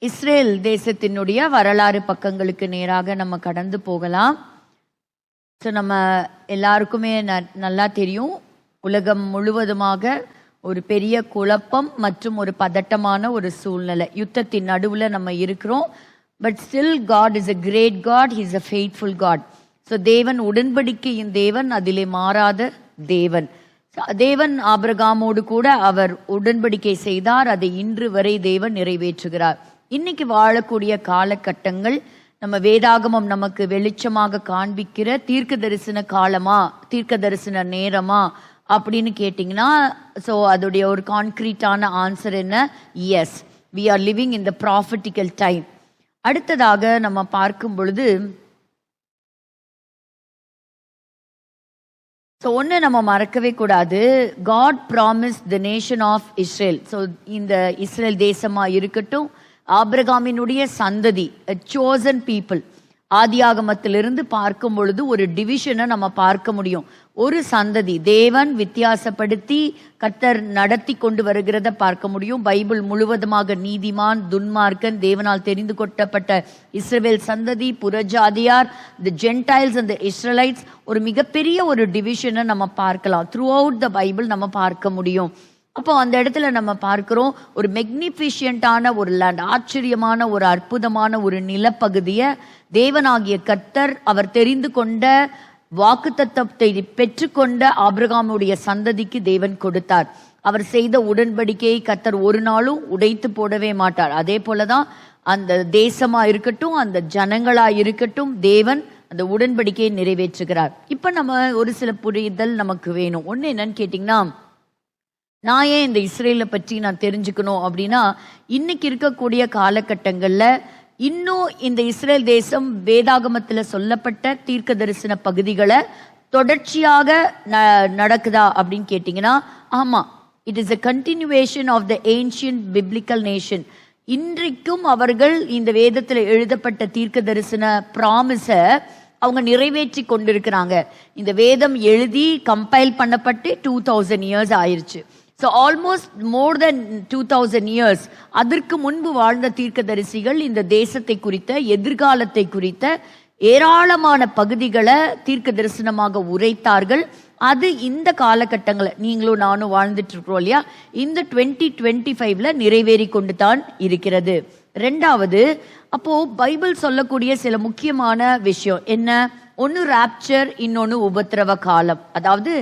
Israel தேசத்தினுடைய வரலாறு பக்கங்களுக்கு நேராக நம்ம கடந்து போகலாம். ஸோ நம்ம எல்லாருக்குமே நல்லா தெரியும், உலகம் முழுவதுமாக ஒரு பெரிய குழப்பம் மற்றும் ஒரு பதட்டமான ஒரு சூழ்நிலை, யுத்தத்தின் நடுவில் நம்ம இருக்கிறோம். But still God is a great God, he is a faithful God. So தேவன் உடன்படிக்கையின் தேவன், அதிலே மாறாத தேவன். தேவன் ஆபிரகாமோடு கூட அவர் உடன்படிக்கை செய்தார், அதை இன்று வரை தேவன் நிறைவேற்றுகிறார். இன்னைக்கு வாழக்கூடிய காலகட்டங்கள் நம்ம வேதாகமம் நமக்கு வெளிச்சமாக காண்பிக்கிற தீர்க்க தரிசன காலமா, தீர்க்க தரிசன நேரமா அப்படின்னு கேட்டிங்கன்னா, ஸோ அதோடைய ஒரு கான்கிரீட்டான ஆன்சர் என்ன? Yes, we are living in the prophetical time. அடுத்ததாக நம்ம பார்க்கும் பொழுது, ஸோ ஒன்று நம்ம மறக்கவே கூடாது, God promise the nation of Israel. So இந்த இஸ்ரேல் தேசமாக இருக்கட்டும், ஆபிரகாமினுடைய சந்ததி, chosen people, ஆதியாகமத்திலிருந்து பார்க்கும் பொழுது ஒரு டிவிஷனை நம்ம பார்க்க முடியும். ஒரு சந்ததி தேவன் வித்தியாசப்படுத்தி கர்த்தர் நடத்தி கொண்டு வருகிறத பார்க்க முடியும். பைபிள் முழுவதுமாக நீதிமான், துன்மார்க்கன், தேவனால் தெரிந்து கொள்ளப்பட்ட இஸ்ரவேல் சந்ததி, புறஜாதியார், தி ஜென்டைல்ஸ் அண்ட் தி இஸ்ரேலைட்ஸ், ஒரு மிகப்பெரிய ஒரு டிவிஷனை நம்ம பார்க்கலாம். த்ரூ அவுட் த பைபிள் நம்ம பார்க்க முடியும். அப்போ அந்த இடத்துல நம்ம பார்க்கிறோம், ஒரு மெக்னிஃபிஷியண்டான ஒரு லேண்ட், ஆச்சரியமான ஒரு அற்புதமான ஒரு நிலப்பகுதியை தேவனாகிய கர்த்தர் அவர் தெரிந்து கொண்ட வாக்குத்தத்தத்தை பெற்றுக்கொண்ட ஆபிரகாமுடைய சந்ததிக்கு தேவன் கொடுத்தார். அவர் செய்த உடன்படிக்கையை கர்த்தர் ஒரு நாளும் உடைத்து போடவே மாட்டார். அதே போலதான் அந்த தேசமா இருக்கட்டும், அந்த ஜனங்களா இருக்கட்டும், தேவன் அந்த உடன்படிக்கையை நிறைவேற்றுகிறார். இப்ப நம்ம ஒரு சில புரிதல் நமக்கு வேணும். ஒண்ணு என்னன்னு கேட்டீங்கன்னா, நான் ஏன் இந்த இஸ்ரேலை பற்றி நான் தெரிஞ்சுக்கணும் அப்படின்னா, இன்னைக்கு இருக்கக்கூடிய காலகட்டங்களில் இன்னும் இந்த இஸ்ரேல் தேசம் வேதாகமத்தில் சொல்லப்பட்ட தீர்க்க தரிசன பகுதிகளை தொடர்ச்சியாக நடக்குதா அப்படின்னு கேட்டிங்கன்னா, ஆமாம், it is a continuation of the ancient biblical nation. இன்றைக்கும் அவர்கள் இந்த வேதத்தில் எழுதப்பட்ட தீர்க்க தரிசன ப்ராமிஸை அவங்க நிறைவேற்றி கொண்டிருக்கிறாங்க. இந்த வேதம் எழுதி கம்பைல் பண்ணப்பட்டு 2000 years ஆயிருச்சு. ஸோ ஆல்மோஸ்ட் மோர் தென் 2000 years அதற்கு முன்பு வாழ்ந்த தீர்க்கதரிசிகள் இந்த தேசத்தை குறித்த, எதிர்காலத்தை குறித்த ஏராளமான பகுதிகளை தீர்க்க தரிசனமாக உரைத்தார்கள். அது இந்த காலகட்டங்களை நீங்களும் நானும் வாழ்ந்துட்டு இருக்கிறோம் இல்லையா, இந்த 2025 நிறைவேறி கொண்டு தான் இருக்கிறது. ரெண்டாவது, அப்போ பைபிள் சொல்லக்கூடிய சில முக்கியமான விஷயம் என்ன? ஒன்று ராப்சர், இன்னொன்று உபத்திரவ காலம். அதாவது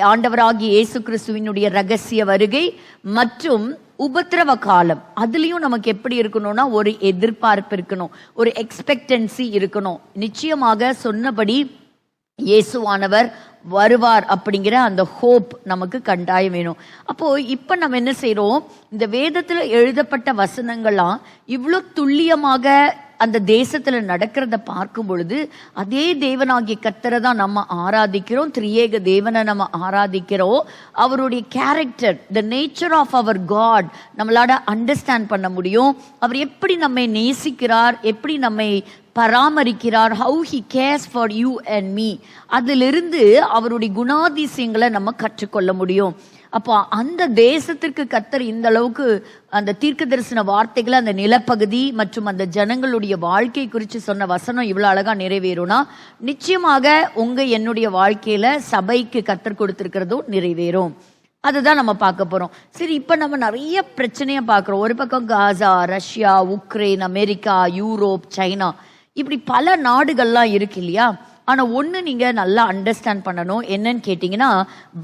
ஆண்டவராகிய இயேசு கிறிஸ்துவினுடைய ரகசிய வருகை மற்றும் உபத்திரவ காலம். அதுலயும் நமக்கு எப்படி இருக்கணும்னா, ஒரு எதிர்பார்ப்பு இருக்கணும், ஒரு எக்ஸ்பெக்டன்சி இருக்கணும். நிச்சயமாக சொன்னபடி இயேசுவானவர் வருவார் அப்படிங்கிற அந்த ஹோப் நமக்கு கண்டாயம் வேணும். அப்போ இப்ப நம்ம என்ன செய்யறோம், இந்த வேதத்துல எழுதப்பட்ட வசனங்கள்லாம் இவ்வளோ துல்லியமாக அந்த தேசத்துல நடக்கிறத பார்க்கும் பொழுது, அதே தேவனாகிய கர்த்தரை தான் நம்ம ஆராதிக்கிறோம், திரியேக தேவனை நம்ம ஆராதிக்கிறோம். அவருடைய கேரக்டர், த நேச்சர் ஆஃப் அவர் காட் நம்மளால அண்டர்ஸ்டாண்ட் பண்ண முடியும். அவர் எப்படி நம்மை நேசிக்கிறார், எப்படி நம்மை பராமரிக்கிறார், how he cares for you and me, அதிலிருந்து அவருடைய குணாதிசயங்களை நம்ம கற்றுக்கொள்ள முடியும். அப்போ அந்த தேசத்திற்கு கர்த்தர் இந்த அளவுக்கு அந்த தீர்க்க தரிசன வார்த்தைகளை, அந்த நிலப்பகுதி மற்றும் அந்த ஜனங்களுடைய வாழ்க்கை குறித்து சொன்ன வசனம் இவ்வளோ அழகா நிறைவேறும்னா, நிச்சயமாக என்னுடைய வாழ்க்கையில சபைக்கு கர்த்தர் கொடுத்திருக்கிறதும் நிறைவேறும். அதுதான் நம்ம பார்க்க போறோம். சரி, இப்ப நம்ம நிறைய பிரச்சனையை பார்க்கிறோம். ஒரு பக்கம் Gaza, Russia, Ukraine, America, Europe, China, இப்படி பல நாடுகள்லாம் இருக்கு இல்லையா. ஆனா ஒண்ணு நீங்க நல்லா அண்டர்ஸ்டாண்ட் பண்ணணும், என்னன்னு கேட்டீங்கன்னா,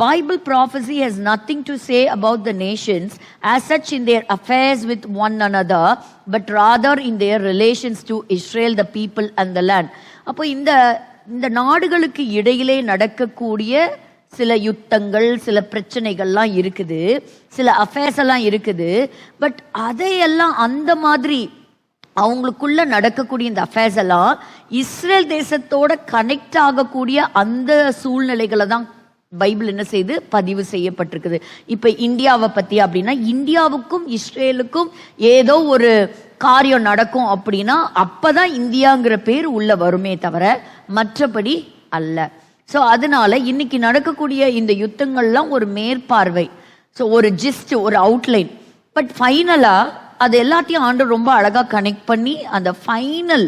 Bible prophecy has nothing to say about the Nations as such in their affairs with one another, but rather in their relations to Israel, the people and the land. அப்போ இந்த நாடுகளுக்கு இடையிலே நடக்கக்கூடிய சில யுத்தங்கள், சில பிரச்சனைகள்லாம் இருக்குது, சில அஃபேர்ஸ் எல்லாம் இருக்குது. பட் அதையெல்லாம் அந்த மாதிரி அவங்களுக்குள்ள நடக்கக்கூடிய இந்த அஃபேர்ஸ் எல்லாம் இஸ்ரேல் தேசத்தோட கனெக்ட் ஆகக்கூடிய அந்த சூழ்நிலைகளை தான் பைபிள் என்ன செய்து பதிவு செய்யப்பட்டிருக்குது. இப்ப இந்தியாவை பத்தி அப்படின்னா, இந்தியாவுக்கும் இஸ்ரேலுக்கும் ஏதோ ஒரு காரியம் நடக்கும் அப்படின்னா அப்பதான் இந்தியாங்கிற பேர் உள்ள வருமே தவிர மற்றபடி அல்ல. ஸோ அதனால இன்னைக்கு நடக்கக்கூடிய இந்த யுத்தங்கள்லாம் ஒரு மேற்பார்வை, ஸோ ஒரு ஜிஸ்ட், ஒரு அவுட்லைன். பட் ஃபைனலா அது எல்லாத்தையும் ஆண்டவர் ரொம்ப அழகா கனெக்ட் பண்ணி அந்த ஃபைனல்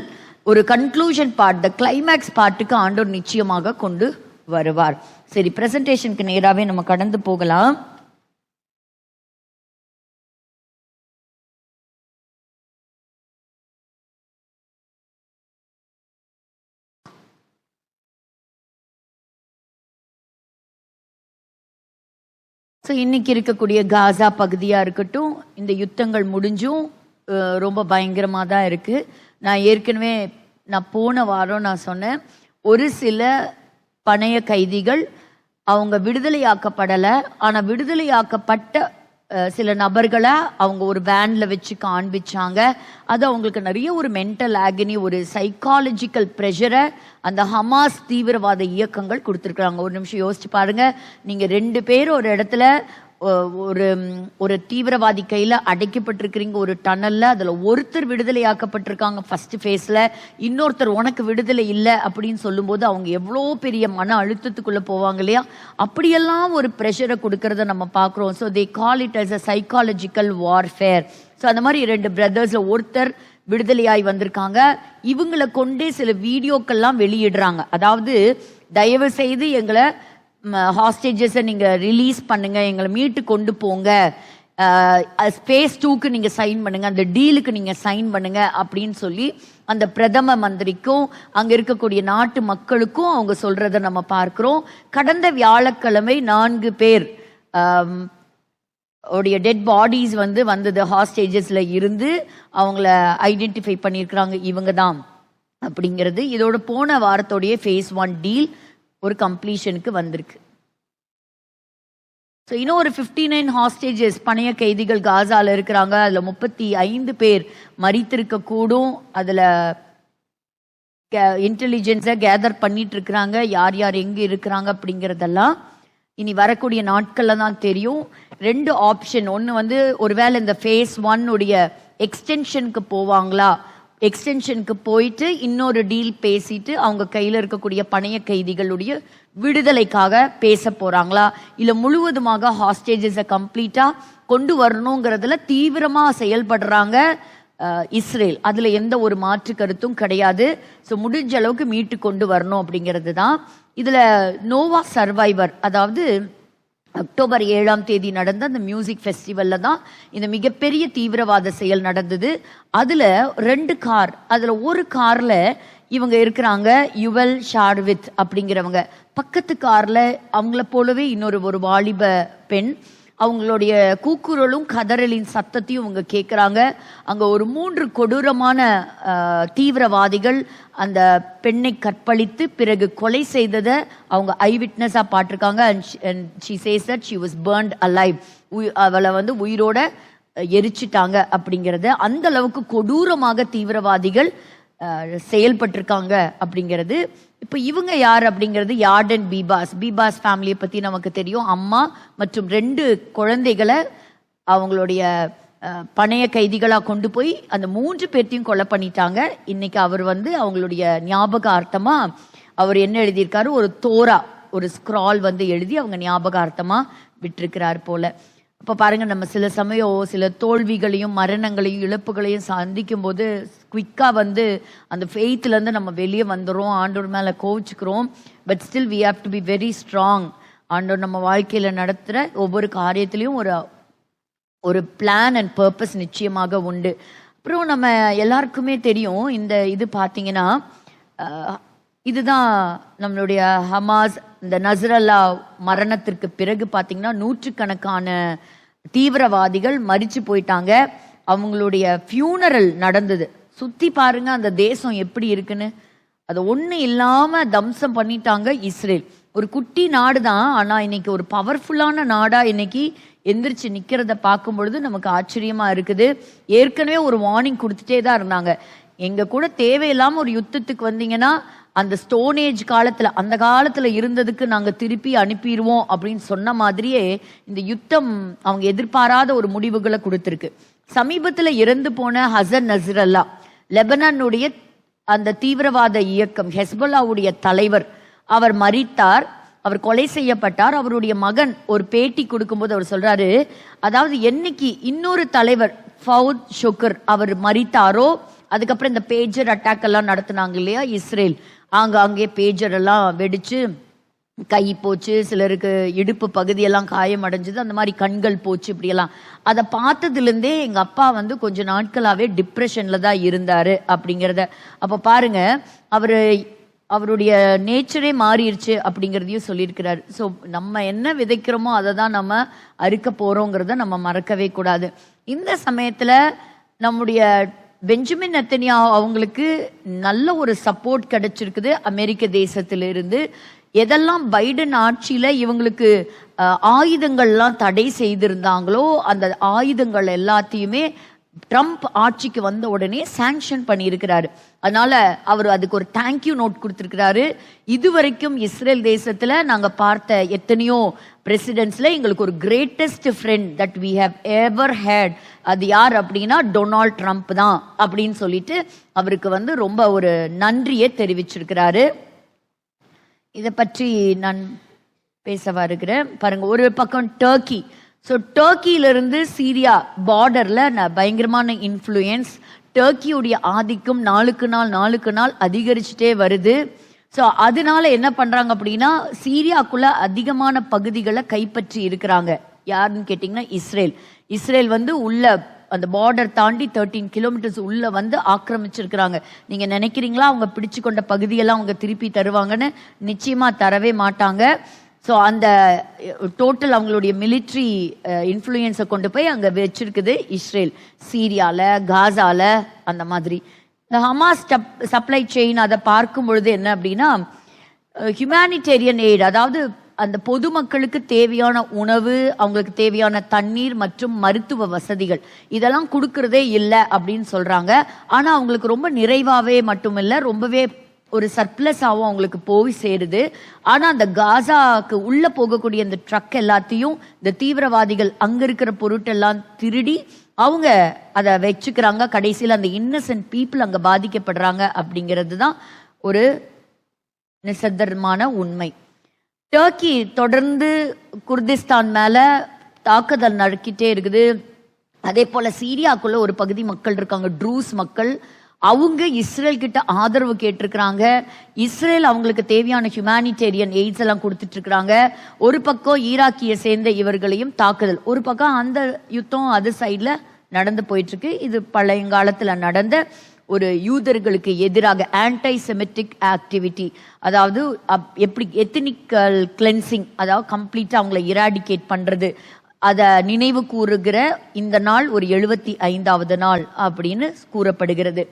ஒரு கன்க்ளூஷன் பார்ட், த கிளைமேக்ஸ் பார்ட்டுக்கு ஆண்டவர் நிச்சயமாக கொண்டு வருவார். சரி, பிரசன்டேஷனுக்கு நேராகவே நம்ம கடந்து போகலாம். ஸோ இன்னைக்கு இருக்கக்கூடிய காசா பகுதியாக இருக்கட்டும், இந்த யுத்தங்கள் முடிஞ்சும் ரொம்ப பயங்கரமாக தான் இருக்குது. நான் ஏற்கனவே போன வாரம் நான் சொன்னேன், ஒரு சில பணைய கைதிகள் அவங்க விடுதலையாக்கப்படலை, ஆனால் விடுதலையாக்கப்பட்ட சில நபர்களை அவங்க ஒரு வேனில் வச்சு காண்பிச்சாங்க. அது அவங்களுக்கு நிறைய ஒரு மென்டல் ஆகனி, ஒரு சைக்காலஜிக்கல் ப்ரெஷரை அந்த ஹமாஸ் தீவிரவாத இயக்கங்கள் கொடுத்துருக்குறாங்க. ஒரு நிமிஷம் யோசிச்சு பாருங்க, நீங்கள் 2 பேர் ஒரு இடத்துல ஒரு ஒரு தீவிரவாதி கையில் அடைக்கப்பட்டிருக்கிறீங்க ஒரு டனல்ல. அதில் ஒருத்தர் விடுதலையாக்கப்பட்டிருக்காங்க ஃபர்ஸ்ட் ஃபேஸில், இன்னொருத்தர் உனக்கு விடுதலை இல்லை அப்படின்னு சொல்லும்போது அவங்க எவ்வளோ பெரிய மன அழுத்தத்துக்குள்ளே போவாங்க இல்லையா? அப்படியெல்லாம் ஒரு ப்ரெஷரை கொடுக்கறத நம்ம பார்க்குறோம். So they call it as a psychological warfare. So அந்த மாதிரி 2 பிரதர்ஸில் ஒருத்தர் விடுதலையாய் வந்திருக்காங்க. இவங்களை கொண்டே சில வீடியோக்கள்லாம் வெளியிடுறாங்க. அதாவது தயவு செய்து எங்களை ஹாஸ்டேஜஸை நீங்கள் ரிலீஸ் பண்ணுங்க, எங்களை மீட்டு கொண்டு போங்க, ஸ்பேஸ் 2க்கு நீங்கள் சைன் பண்ணுங்க, அந்த டீலுக்கு நீங்கள் சைன் பண்ணுங்க அப்படின்னு சொல்லி அந்த பிரதம மந்திரிக்கும் அங்கே இருக்கக்கூடிய நாட்டு மக்களுக்கும் அவங்க சொல்றதை நம்ம பார்க்கிறோம். கடந்த வியாழக்கிழமை 4 பேர் உடைய டெட் பாடிஸ் வந்தது ஹாஸ்டேஜஸ்ல இருந்து அவங்கள ஐடென்டிஃபை பண்ணியிருக்கிறாங்க, இவங்க தான் அப்படிங்கிறது. இதோட போன வாரத்தோடைய ஃபேஸ் 1 டீல் ஒரு கம்ப்ளீஷனுக்கு வந்திருக்கு. ஸோ இன்னும் ஒரு 59 ஹாஸ்டேஜஸ் பணைய கைதிகள் காசால இருக்கிறாங்க. அதில் 35 பேர் மரித்திருக்க கூடும். அதில் இன்டெலிஜென்ஸை கேதர் பண்ணிட்டு இருக்கிறாங்க, யார் யார் எங்கே இருக்கிறாங்க அப்படிங்கிறதெல்லாம் இனி வரக்கூடிய நாட்களில் தான் தெரியும். 2 ஆப்ஷன், ஒன்று ஒருவேளை இந்த ஃபேஸ் 1 உடைய எக்ஸ்டென்ஷனுக்கு போவாங்களா, எக்ஸ்டென்ஷனுக்கு போயிட்டு இன்னொரு டீல் பேசிட்டு அவங்க கையில் இருக்கக்கூடிய பணைய கைதிகளுடைய விடுதலைக்காக பேச போறாங்களா, இல்லை முழுவதுமாக ஹாஸ்டேஜஸை கம்ப்ளீட்டாக கொண்டு வரணுங்கிறதுல தீவிரமாக செயல்படுறாங்க இஸ்ரேல். அதில் எந்த ஒரு மாற்று கருத்தும் கிடையாது. ஸோ முடிஞ்ச அளவுக்கு மீட்டு கொண்டு வரணும் அப்படிங்கிறது தான். இதில் நோவா சர்வைவர், அதாவது அக்டோபர் 7ஆம் தேதி நடந்த அந்த மியூசிக் ஃபெஸ்டிவலில் தான் இந்த மிகப்பெரிய தீவிரவாத செயல் நடந்தது. அதில் 2 கார், அதில் ஒரு காரில் இவங்க இருக்கிறாங்க, யுவல் ஷார்வித் அப்படிங்கிறவங்க. பக்கத்து காரில் அவங்கள போலவே ஒரு வாலிப பெண். அவங்களுடைய கூக்குரலும் கதறலின் சத்தத்தையும் அவங்க கேட்குறாங்க. அங்கே ஒரு 3 கொடூரமான தீவிரவாதிகள் அந்த பெண்ணை கற்பழித்து பிறகு கொலை செய்ததை அவங்க ஐ விட்னஸாக பார்த்துருக்காங்க. and she says that she was burned alive. அவளை உயிரோட எரிச்சிட்டாங்க அப்படிங்கிறத, அந்த அளவுக்கு கொடூரமாக தீவிரவாதிகள் செயல்பட்டிருக்காங்க அப்படிங்கிறது. இப்போ இவங்க யார் அப்படிங்கிறது, யார்டன் பீபாஸ் ஃபேமிலியை பற்றி நமக்கு தெரியும். அம்மா மற்றும் 2 குழந்தைகளை அவங்களுடைய பணைய கைதிகளாக கொண்டு போய் அந்த 3 பேர்த்தையும் கொலை பண்ணிட்டாங்க. இன்னைக்கு அவர் அவங்களுடைய ஞாபகார்த்தமாக அவர் என்ன எழுதியிருக்காரு, ஒரு தோரா, ஒரு ஸ்க்ரால் எழுதி அவங்க ஞாபகார்த்தமாக விட்டிருக்கிறார் போல. இப்போ பாருங்க, நம்ம சில சமயம் சில தோல்விகளையும் மரணங்களையும் இழப்புகளையும் சந்திக்கும் போது குவிக்காக அந்த ஃபெய்த்லேருந்து நம்ம வெளியே வந்துடுறோம், ஆண்டோர் மேலே கோவிச்சுக்கிறோம். But still we have to be very strong. ஆண்டோர் நம்ம வாழ்க்கையில் நடத்துகிற ஒவ்வொரு காரியத்திலையும் ஒரு பிளான் அண்ட் பர்பஸ் நிச்சயமாக உண்டு. அப்புறம் நம்ம எல்லாருக்குமே தெரியும், இது பார்த்தீங்கன்னா இதுதான் நம்மளுடைய ஹமாஸ், இந்த நஸ்ரல்லா மரணத்திற்கு பிறகு பார்த்தீங்கன்னா 100கணக்கான தீவிரவாதிகள் மரிச்சு போயிட்டாங்க. அவங்களுடைய ஃபியூனரல் நடந்தது. சுற்றி பாருங்க அந்த தேசம் எப்படி இருக்குன்னு. அதை ஒன்றும் இல்லாமல் தம்சம் பண்ணிட்டாங்க இஸ்ரேல். ஒரு குட்டி நாடு தான், ஆனால் இன்னைக்கு ஒரு பவர்ஃபுல்லான நாடாக இன்னைக்கு எந்திரிச்சு நிற்கிறத பார்க்கும் பொழுது நமக்கு ஆச்சரியமாக இருக்குது. ஏற்கனவே ஒரு வார்னிங் கொடுத்துட்டே தான் இருந்தாங்க, எங்கள் கூட தேவையில்லாமல் ஒரு யுத்தத்துக்கு வந்தீங்கன்னா அந்த ஸ்டோனேஜ் காலத்தில், அந்த காலத்தில் இருந்ததுக்கு நாங்கள் திருப்பி அனுப்பிடுவோம் அப்படின்னு சொன்ன மாதிரியே இந்த யுத்தம் அவங்க எதிர்பாராத ஒரு முடிவுகளை கொடுத்துருக்கு. சமீபத்தில் இறந்து போன ஹசன் நஸ்ரல்லா, லெபனானுடைய அந்த தீவிரவாத இயக்கம் ஹெஸ்பொல்லாவுடைய தலைவர், அவர் மரித்தார், அவர் கொலை செய்யப்பட்டார். அவருடைய மகன் ஒரு பேட்டி கொடுக்கும்போது அவர் சொல்றாரு, அதாவது என்னைக்கு இன்னொரு தலைவர் ஃபவுத் ஷுக்கர் அவர் மரித்தாரோ, அதுக்கப்புறம் இந்த பேஜர் அட்டாக் எல்லாம் நடத்தினாங்க இல்லையா இஸ்ரேல், அங்கே பேஜர் எல்லாம் வெடிச்சு கை போச்சு, சிலருக்கு இடுப்பு பகுதியெல்லாம் காயம் அடைஞ்சது, அந்த மாதிரி கண்கள் போச்சு, இப்படியெல்லாம் அதை பார்த்ததுலேருந்தே எங்கள் அப்பா வந்து கொஞ்ச நாட்களாகவே டிப்ரெஷனில் தான் இருந்தார் அப்படிங்கிறத. அப்போ பாருங்க, அவருடைய நேச்சரே மாறிடுச்சு அப்படிங்கிறதையும் சொல்லியிருக்கிறாரு. ஸோ நம்ம என்ன விதைக்கிறோமோ அதை தான் நம்ம அறுக்க போகிறோங்கிறத நம்ம மறக்கவே கூடாது. இந்த சமயத்தில் நம்முடைய பெஞ்சமின் நெத்தன்யாஹூ அவங்களுக்கு நல்ல ஒரு சப்போர்ட் கிடைச்சிருக்குது அமெரிக்க தேசத்திலிருந்து. எதெல்லாம் பைடன் ஆட்சியில இவங்களுக்கு ஆயுதங்கள்லாம் தடை செய்திருந்தாங்களோ அந்த ஆயுதங்கள் எல்லாத்தையுமே ட்ரம்ப் ஆட்சிக்கு வந்த உடனே சாங்ஷன் பண்ணியிருக்கிறாரு. அதனால அவர் அதுக்கு ஒரு தேங்க்யூ நோட் கொடுத்திருக்கிறாரு. இதுவரைக்கும் இஸ்ரேல் தேசத்துல நாங்க பார்த்த எத்தனையோ பிரசிடென்ட்ஸ்ல எங்களுக்கு ஒரு greatest friend that we have ever had, அது யார் அப்படின்னா டொனால்ட் ட்ரம்ப் தான் அப்படின்னு சொல்லிட்டு அவருக்கு வந்து ரொம்ப ஒரு நன்றியை தெரிவிச்சிருக்கிறாரு. இதை பற்றி நான் பேச வருகிறேன். பாருங்க, ஒரு பக்கம் டர்க்கி. ஸோ டர்க்கியிலிருந்து சீரியா பார்டர்ல பயங்கரமான இன்ஃப்ளூயன்ஸ், டர்க்கியுடைய ஆதிக்கம் நாளுக்கு நாள் அதிகரிச்சுட்டே வருது. ஸோ அதனால என்ன பண்றாங்க அப்படின்னா சீரியாக்குள்ள அதிகமான பகுதிகளை கைப்பற்றி இருக்கிறாங்க. யாருன்னு கேட்டிங்கன்னா இஸ்ரேல் வந்து உள்ள அந்த பார்டர் தாண்டி 13 கிலோமீட்டர்ஸ் உள்ள வந்து ஆக்கிரமிச்சிருக்கிறாங்க. நீங்க நினைக்கிறீங்களா அவங்க பிடிச்சு கொண்ட பகுதியெல்லாம் அவங்க திருப்பி தருவாங்கன்னு? நிச்சயமா தரவே மாட்டாங்க. ஸோ அந்த டோட்டல் அவங்களுடைய மிலிட்ரி இன்ஃப்ளூயன்ஸை கொண்டு போய் அங்கே வச்சிருக்குது இஸ்ரேல், சீரியால, காசால, அந்த மாதிரி. இந்த ஹமாஸ் சப்ளை செயின் அதை பார்க்கும் பொழுது என்ன அப்படின்னா ஹியூமானிடேரியன் எய்ட், அதாவது அந்த பொதுமக்களுக்கு தேவையான உணவு, அவங்களுக்கு தேவையான தண்ணீர் மற்றும் மருத்துவ வசதிகள் இதெல்லாம் கொடுக்கறதே இல்லை அப்படின்னு சொல்றாங்க. ஆனா அவங்களுக்கு ரொம்ப நிறைவாவே மட்டுமில்லை, ரொம்பவே ஒரு சர்ப்ளஸாகவும் அவங்களுக்கு போய் சேருது. ஆனா அந்த காசாக்கு உள்ள போகக்கூடிய அந்த ட்ரக் எல்லாத்தையும் இந்த தீவிரவாதிகள் அங்க இருக்கிற பொருட்டெல்லாம் திருடி அவங்க அதை வச்சுக்கிறாங்க. கடைசியில் அந்த இன்னசென்ட் பீப்புள் அங்க பாதிக்கப்படுறாங்க அப்படிங்கிறது தான் ஒரு நிசத்தரமான உண்மை. டர்க்கி தொடர்ந்து குர்திஸ்தான் மேல தாக்குதல் நடக்கிட்டே இருக்குது. அதே போல சீரியாக்குள்ள ஒரு பகுதி மக்கள் இருக்காங்க, ட்ரூஸ் மக்கள். அவங்க இஸ்ரேல் கிட்ட ஆதரவு கேட்டிருக்கிறாங்க. இஸ்ரேல் அவங்களுக்கு தேவையான ஹியூமானிடேரியன் எய்ட்ஸ் எல்லாம் கொடுத்துட்டு இருக்கிறாங்க. ஒரு பக்கம் ஈராக்கிய சேர்ந்த இவர்களையும் தாக்குதல், ஒரு பக்கம் அந்த யுத்தம் அது சைட்ல நடந்து போயிட்டு இருக்கு. இது பழையங்காலத்துல நடந்த ஒரு யூதர்களுக்கு எதிராக ஆன்டை செமிட்டிக் ஆக்டிவிட்டி, அதாவது எப்படி எத்தனிக்கல் கிளென்சிங், அதாவது கம்ப்ளீட்டா அவங்களை இராடிகேட் பண்றது, அதை நினைவு கூறுகிற இந்த நாள் ஒரு 75வது நாள் அப்படின்னு கூறப்படுகிறது.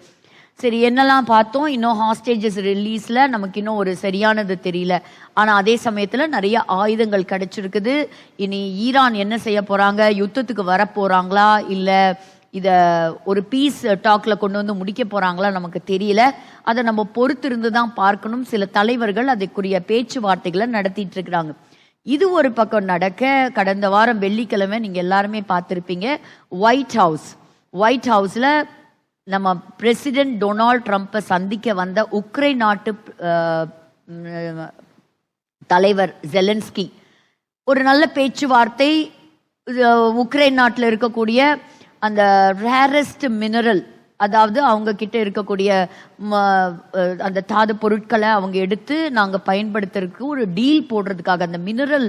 சரி, என்னெல்லாம் பார்த்தோம். இன்னும் ஹாஸ்டேஜஸ் ரிலீஸ்ல நமக்கு இன்னும் ஒரு சரியானது தெரியல. ஆனா அதே சமயத்துல நிறைய ஆயுதங்கள் கிடைச்சிருக்குது. இனி ஈரான் என்ன செய்ய போறாங்க, யுத்தத்துக்கு வர போறாங்களா இல்ல இத ஒரு பீஸ் டாக்ல கொண்டு வந்து முடிக்க போறாங்களா நமக்கு தெரியல. அதை நம்ம பொறுத்திருந்து தான் பார்க்கணும். சில தலைவர்கள் அதுக்குரிய பேச்சுவார்த்தைகளை நடத்திட்டு இருக்கிறாங்க. இது ஒரு பக்கம் நடக்க, கடந்த வாரம் வெள்ளிக்கிழமை நீங்க எல்லாருமே பார்த்திருப்பீங்க, ஒயிட் ஹவுஸ்ல நம்ம பிரசிடென்ட் டொனால்ட் ட்ரம்ப்பை சந்திக்க வந்த உக்ரைன் நாட்டு தலைவர் ஜெலன்ஸ்கி ஒரு நல்ல பேச்சுவார்த்தை. உக்ரைன் நாட்டில் இருக்கக்கூடிய அந்த ரேரஸ்ட் மினரல், அதாவது அவங்க கிட்ட இருக்கக்கூடிய அந்த தாது பொருட்களை அவங்க எடுத்து நாங்கள் பயன்படுத்துறதுக்கு ஒரு டீல் போடுறதுக்காக, அந்த மினரல்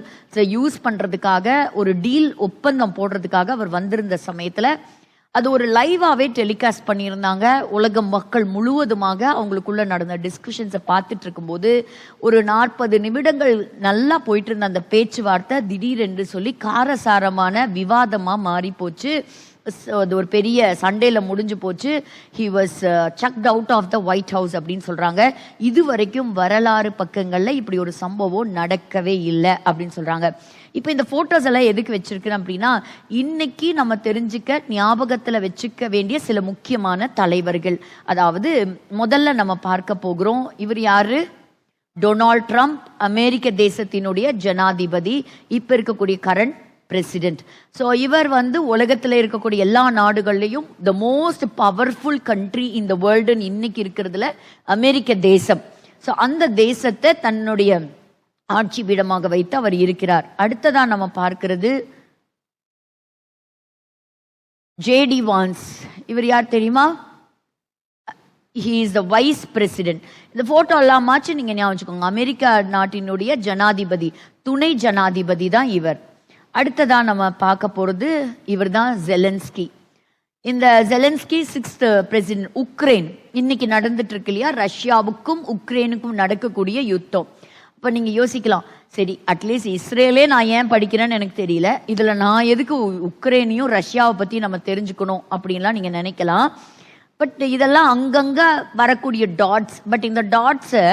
யூஸ் பண்றதுக்காக ஒரு டீல் ஒப்பந்தம் போடுறதுக்காக அவர் வந்திருந்த சமயத்துல அது ஒரு லைவாவே டெலிகாஸ்ட் பண்ணியிருந்தாங்க. உலக மக்கள் முழுவதுமாக அவங்களுக்குள்ள நடந்த டிஸ்கஷன்ஸை பார்த்துட்டு இருக்கும்போது ஒரு 40 நிமிடங்கள் நல்லா போயிட்டு இருந்த அந்த பேச்சுவார்த்தை திடீரென்று சொல்லி காரசாரமான விவாதமா மாறி போச்சு. அது ஒரு பெரிய சண்டேல முடிஞ்சு போச்சு. He was sucked out of the White House அப்படின்னு சொல்றாங்க. இதுவரைக்கும் வரலாறு பக்கங்கள்ல இப்படி ஒரு சம்பவம் நடக்கவே இல்லை அப்படின்னு சொல்றாங்க. இப்போ இந்த போட்டோஸ் எல்லாம் எதுக்கு வச்சிருக்கிறேன் அப்படின்னா, இன்னைக்கு நம்ம தெரிஞ்சுக்க ஞாபகத்துல வச்சுக்க வேண்டிய சில முக்கியமான தலைவர்கள். அதாவது முதல்ல நம்ம பார்க்க போகிறோம், இவர் யாரு? டொனால்ட் ட்ரம்ப், அமெரிக்க தேசத்தினுடைய ஜனாதிபதி, இப்ப இருக்கக்கூடிய கரண்ட் பிரசிடென்ட். ஸோ இவர் வந்து உலகத்தில் இருக்கக்கூடிய எல்லா நாடுகள்லையும் the most powerful country in the வேர்ல்டுன்னு இன்னைக்கு இருக்கிறதுல அமெரிக்க தேசம். ஸோ அந்த தேசத்தை தன்னுடைய ஆட்சி பீடமாக வைத்து அவர் இருக்கிறார். அடுத்ததான் நம்ம பார்க்கிறது ஜேடி வான்ஸ். இவர் யார் தெரியுமா? He is the vice president. இந்த போட்டோ எல்லாமாச்சு நீங்க ஞாபகம் வச்சுக்கோங்க. அமெரிக்கா நாட்டினுடைய ஜனாதிபதி, துணை ஜனாதிபதி தான் இவர். அடுத்ததா நம்ம பார்க்க போறது இவர் தான் ஜெலன்ஸ்கி. இந்த ஜெலன்ஸ்கி 6th பிரசிடென்ட். உக்ரைன் இன்னைக்கு நடந்துட்டு இருக்கு இல்லையா, ரஷ்யாவுக்கும் உக்ரைனுக்கும் நடக்கக்கூடிய யுத்தம். அப்ப நீங்க யோசிக்கலாம், சரி அட்லீஸ்ட் இஸ்ரேலே நான் ஏன் படிக்கிறேன்னு எனக்கு தெரியல, இதுல நான் எதுக்கு உக்ரைனையும் ரஷ்யாவை பத்தி நம்ம தெரிஞ்சுக்கணும் அப்படின்லாம் நீங்க நினைக்கலாம். பட் இதெல்லாம் அங்கங்க வரக்கூடிய டாட்ஸ். பட் இந்த டாட்ஸை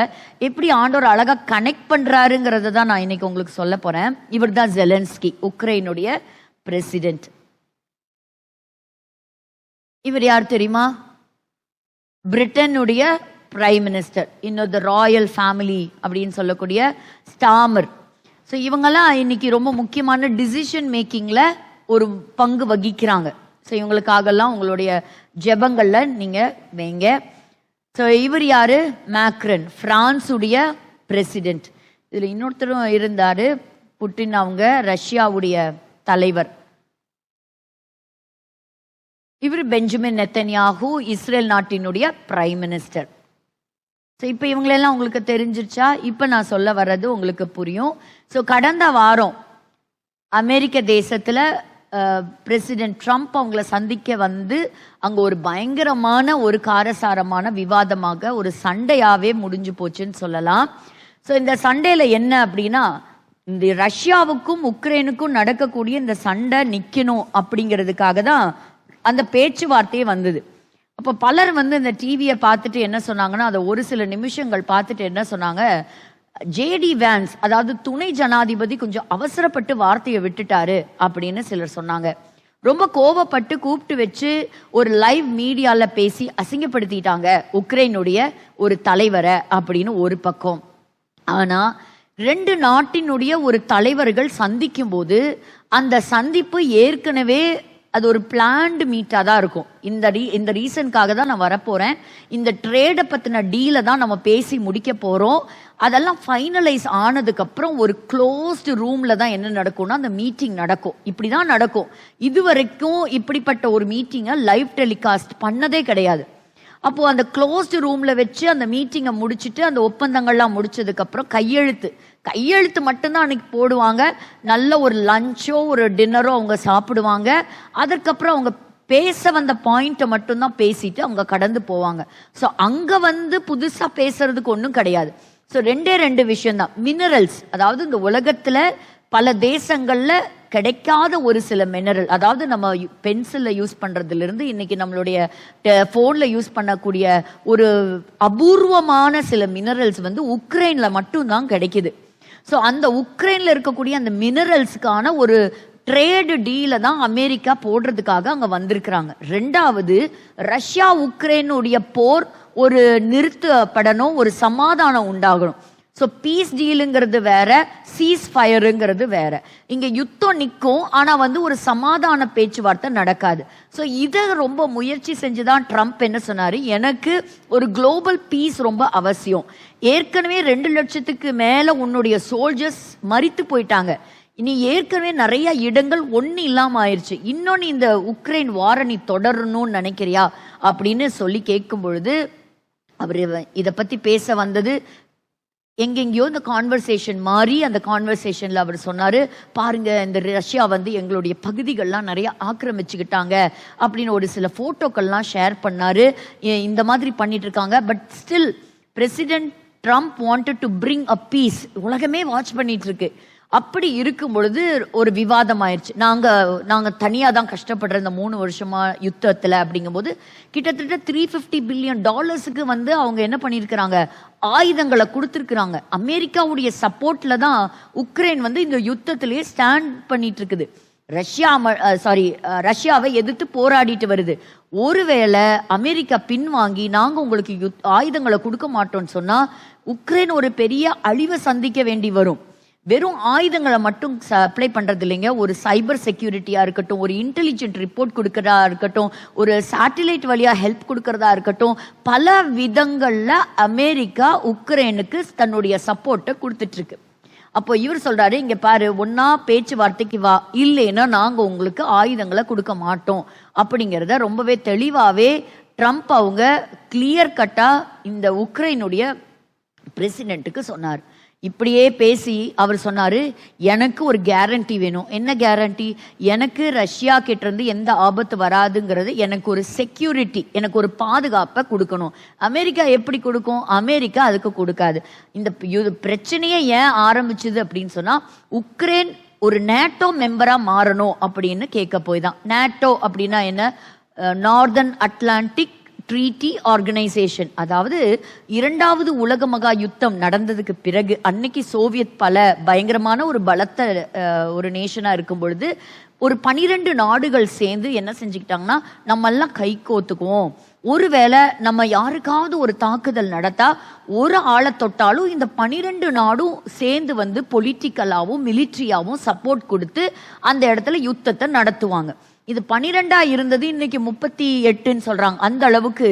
எப்படி ஆண்டவர் அழகா கனெக்ட் பண்றாருங்கிறத தான் நான் இன்னைக்கு உங்களுக்கு சொல்ல போறேன். இவர் தான் ஜெலன்ஸ்கி, உக்ரைனுடைய பிரசிடென்ட். இவர் யார் தெரியுமா? பிரிட்டனுடைய பிரைம் மினிஸ்டர், இன்னொரு ராயல் ஃபேமிலி அப்படின்னு சொல்லக்கூடிய ஸ்டாமர். ஸோ இவங்கெல்லாம் இன்னைக்கு ரொம்ப முக்கியமான டிசிஷன் மேக்கிங்ல ஒரு பங்கு வகிக்கிறாங்க. ஸோ இவங்களுக்காகலாம் உங்களுடைய ஜெபங்கள்ல நீங்க வைங்க. ஸோ இவர் யாரு? மேக்ரன், பிரான்ஸுடைய பிரசிடென்ட். இதுல இன்னொருத்தரும் இருந்தாரு, புட்டின், அவங்க ரஷ்யாவுடைய தலைவர். இவர் பெஞ்சமின் நெத்தன்யாஹூ, இஸ்ரேல் நாட்டினுடைய பிரைம் மினிஸ்டர். ஸோ இப்போ இவங்களெல்லாம் உங்களுக்கு தெரிஞ்சிருச்சா? இப்போ நான் சொல்ல வர்றது உங்களுக்கு புரியும். ஸோ கடந்த வாரம் அமெரிக்க தேசத்துல பிரசிடென்ட் ட்ரம்ப் அவங்கள சந்திக்க வந்து அங்க ஒரு பயங்கரமான ஒரு காரசாரமான விவாதமாக ஒரு சண்டையாவே முடிஞ்சு போச்சுன்னு சொல்லலாம். ஸோ இந்த சண்டையில என்ன அப்படின்னா, இந்த ரஷ்யாவுக்கும் உக்ரைனுக்கும் நடக்கக்கூடிய இந்த சண்டை நிக்கணும் அப்படிங்கிறதுக்காக தான் அந்த பேச்சுவார்த்தையே வந்தது. அப்போ பலர் வந்து இந்த டிவியை பார்த்துட்டு என்ன சொன்னாங்கன்னா, அதை ஒரு சில நிமிஷங்கள் பார்த்துட்டு என்ன சொன்னாங்க, ஜேடி வான்ஸ் அதாவது துணை ஜனாதிபதி கொஞ்சம் அவசரப்பட்டு வார்த்தையை விட்டுட்டாரு அப்படின்னு சிலர் சொன்னாங்க. ரொம்ப கோபப்பட்டு கூப்பிட்டு வச்சு ஒரு லைவ் மீடியால பேசி அசிங்கப்படுத்திட்டாங்க உக்ரைனுடைய ஒரு தலைவரை அப்படின்னு ஒரு பக்கம். ஆனா 2 நாட்டினுடைய ஒரு தலைவர்கள் சந்திக்கும் போது அந்த சந்திப்பு ஏற்கனவே அது ஒரு பிளான்டு மீட்டா தான் இருக்கும். இந்த ரீசனுக்காக தான் நான் வரப்போறேன், இந்த ட்ரேடை பத்தின டீலை தான் நம்ம பேசி முடிக்க போறோம். அதெல்லாம் ஃபைனலைஸ் ஆனதுக்கு அப்புறம் ஒரு க்ளோஸ்டு ரூம்ல தான் என்ன நடக்கும்னா அந்த மீட்டிங் நடக்கும். இப்படிதான் நடக்கும். இதுவரைக்கும் இப்படிப்பட்ட ஒரு மீட்டிங்கை லைவ் டெலிகாஸ்ட் பண்ணதே கிடையாது. அப்போ அந்த க்ளோஸ்டு ரூம்ல வச்சு அந்த மீட்டிங்கை முடிச்சுட்டு அந்த ஒப்பந்தங்கள்லாம் முடிச்சதுக்கு அப்புறம் கையெழுத்து மட்டும்தான் அன்னைக்கு போடுவாங்க. நல்ல ஒரு லஞ்சோ ஒரு டின்னரோ அவங்க சாப்பிடுவாங்க. அதற்கப்புறம் அவங்க பேச வந்த பாயிண்ட்டை மட்டும்தான் பேசிட்டு அவங்க கடந்து போவாங்க. ஸோ அங்க வந்து புதுசா பேசுறதுக்கு ஒன்றும் கிடையாது. ஸோ 2 விஷயம் தான். மினரல்ஸ், அதாவது இந்த உலகத்துல பல தேசங்கள்ல கிடைக்காத ஒரு சில மினரல், அதாவது நம்ம பென்சில்ல யூஸ் பண்றதுல இருந்து இன்னைக்கு நம்மளுடைய போன்ல யூஸ் பண்ணக்கூடிய ஒரு அபூர்வமான சில மினரல்ஸ் வந்து உக்ரைன்ல மட்டும்தான் கிடைக்குது. ஸோ அந்த உக்ரைன்ல இருக்கக்கூடிய அந்த மினரல்ஸ்க்கான ஒரு ட்ரேடு டீல தான் அமெரிக்கா போடுறதுக்காக அங்க வந்திருக்கிறாங்க. 2வது, ரஷ்யா உக்ரைனுடைய போர் ஒரு நிறுத்தப்படணும், ஒரு சமாதானம் உண்டாகணும். ஸோ பீஸ் டீலுங்கிறது வேற, சீஸ் ஃபயருங்கிறது வேற. இங்க யுத்தம் நிற்கும், ஆனா வந்து ஒரு சமாதான பேச்சுவார்த்தை நடக்காது. ஸோ இதை ரொம்ப முயற்சி செஞ்சுதான் ட்ரம்ப் என்ன சொன்னாரு, எனக்கு ஒரு குளோபல் பீஸ் ரொம்ப அவசியம். ஏற்கனவே 2 லட்சத்துக்கு மேல உன்னுடைய சோல்ஜர்ஸ் மரித்து போயிட்டாங்க. இனி ஏற்கனவே நிறைய இடங்கள் ஒண்ணு இல்லாம ஆயிடுச்சு. இன்னொன்னு இந்த உக்ரைன் வார நீ தொடரணும்னு நினைக்கிறியா அப்படின்னு சொல்லி கேட்கும் பொழுது அவர் இதை பத்தி பேச வந்தது எங்கெங்கயோ இந்த கான்வர்சேஷன் மாறி அந்த கான்வர்சேஷன்ல அவர் சொன்னாரு, பாருங்க இந்த ரஷ்யா வந்து எங்களுடைய பகுதிகள்லாம் நிறைய ஆக்கிரமிச்சுக்கிட்டாங்க அப்படின்னு ஒரு சில போட்டோக்கள்லாம் ஷேர் பண்ணாரு. இந்த மாதிரி பண்ணிட்டு இருக்காங்க. But still President Trump wanted to bring a peace. உலகமே வாட்ச் பண்ணிட்டு இருக்கு. அப்படி இருக்கும் பொழுது ஒரு விவாதம் ஆயிடுச்சு. நாங்க தனியா தான் கஷ்டப்படுற இந்த 3 வருஷமா யுத்தத்துல அப்படிங்கும்போது கிட்டத்தட்ட $350 பில்லியன் வந்து அவங்க என்ன பண்ணிருக்கிறாங்க, ஆயுதங்களை கொடுத்திருக்கிறாங்க. அமெரிக்காவுடைய சப்போர்ட்ல தான் உக்ரைன் வந்து இந்த யுத்தத்திலேயே ஸ்டாண்ட் பண்ணிட்டு இருக்குது. ரஷ்யாவை எதிர்த்து போராடிட்டு வருது. ஒருவேளை அமெரிக்கா பின்வாங்கி நாங்க உங்களுக்கு ஆயுதங்களை கொடுக்க மாட்டோம்னு சொன்னா உக்ரைன் ஒரு பெரிய அழிவை சந்திக்க வேண்டி வரும். வெறும் ஆயுதங்களை மட்டும் சப்ளை பண்றது இல்லைங்க, ஒரு சைபர் செக்யூரிட்டியா இருக்கட்டும், ஒரு இன்டெலிஜென்ட் ரிப்போர்ட் கொடுக்கறதா இருக்கட்டும், ஒரு சேட்டிலைட் வழியா ஹெல்ப் கொடுக்கறதா இருக்கட்டும், பல விதங்கள்ல அமெரிக்கா உக்ரைனுக்கு தன்னுடைய சப்போர்ட்டை கொடுத்துட்டு இருக்கு. அப்போ இவர் சொல்றாரு, இங்க பாரு, ஒன்னா பேச்சுவார்த்தைக்கு வா, இல்லைன்னா நாங்க உங்களுக்கு ஆயுதங்களை கொடுக்க மாட்டோம் அப்படிங்கிறத ரொம்பவே தெளிவாவே ட்ரம்ப் அவங்க கிளியர் கட்டா இந்த உக்ரைனுடைய பிரசிடென்ட்டுக்கு சொன்னார். இப்படியே பேசி அவர் சொன்னாரு, எனக்கு ஒரு கேரண்டி வேணும். என்ன கேரண்டி? எனக்கு ரஷ்யா கிட்ட இருந்து எந்த ஆபத்து வராதுங்கிறது, எனக்கு ஒரு செக்யூரிட்டி, எனக்கு ஒரு பாதுகாப்பை கொடுக்கணும். அமெரிக்கா எப்படி கொடுக்கும்? அமெரிக்கா அதுக்கு கொடுக்காது. இந்த பிரச்சனையே ஏன் ஆரம்பிச்சுது அப்படின்னு சொன்னா, உக்ரைன் ஒரு நேட்டோ மெம்பரா மாறணும் அப்படின்னு கேட்க போய் தான். நேட்டோ அப்படின்னா என்ன? Northern Atlantic treaty organisation. அதாவது இரண்டாவது உலக மகா யுத்தம் நடந்ததுக்கு பிறகு, அன்னைக்கு சோவியத் பல பயங்கரமான ஒரு பலத்த ஒரு நேஷனா இருக்கும் பொழுது ஒரு 12 நாடுகள் சேர்ந்து என்ன செஞ்சுக்கிட்டாங்கன்னா, நம்ம எல்லாம் கை கோத்துக்குவோம், ஒருவேளை நம்ம யாருக்காவது ஒரு தாக்குதல் நடத்தா ஒரு ஆளை தொட்டாலும் இந்த 12 நாடும் சேர்ந்து வந்து பொலிட்டிக்கலாவும் மிலிட்ரியாவும் சப்போர்ட் கொடுத்து அந்த இடத்துல யுத்தத்தை நடத்துவாங்க. இது 12 இருந்தது, இன்னைக்கு 38 சொல்றாங்க. அந்த அளவுக்கு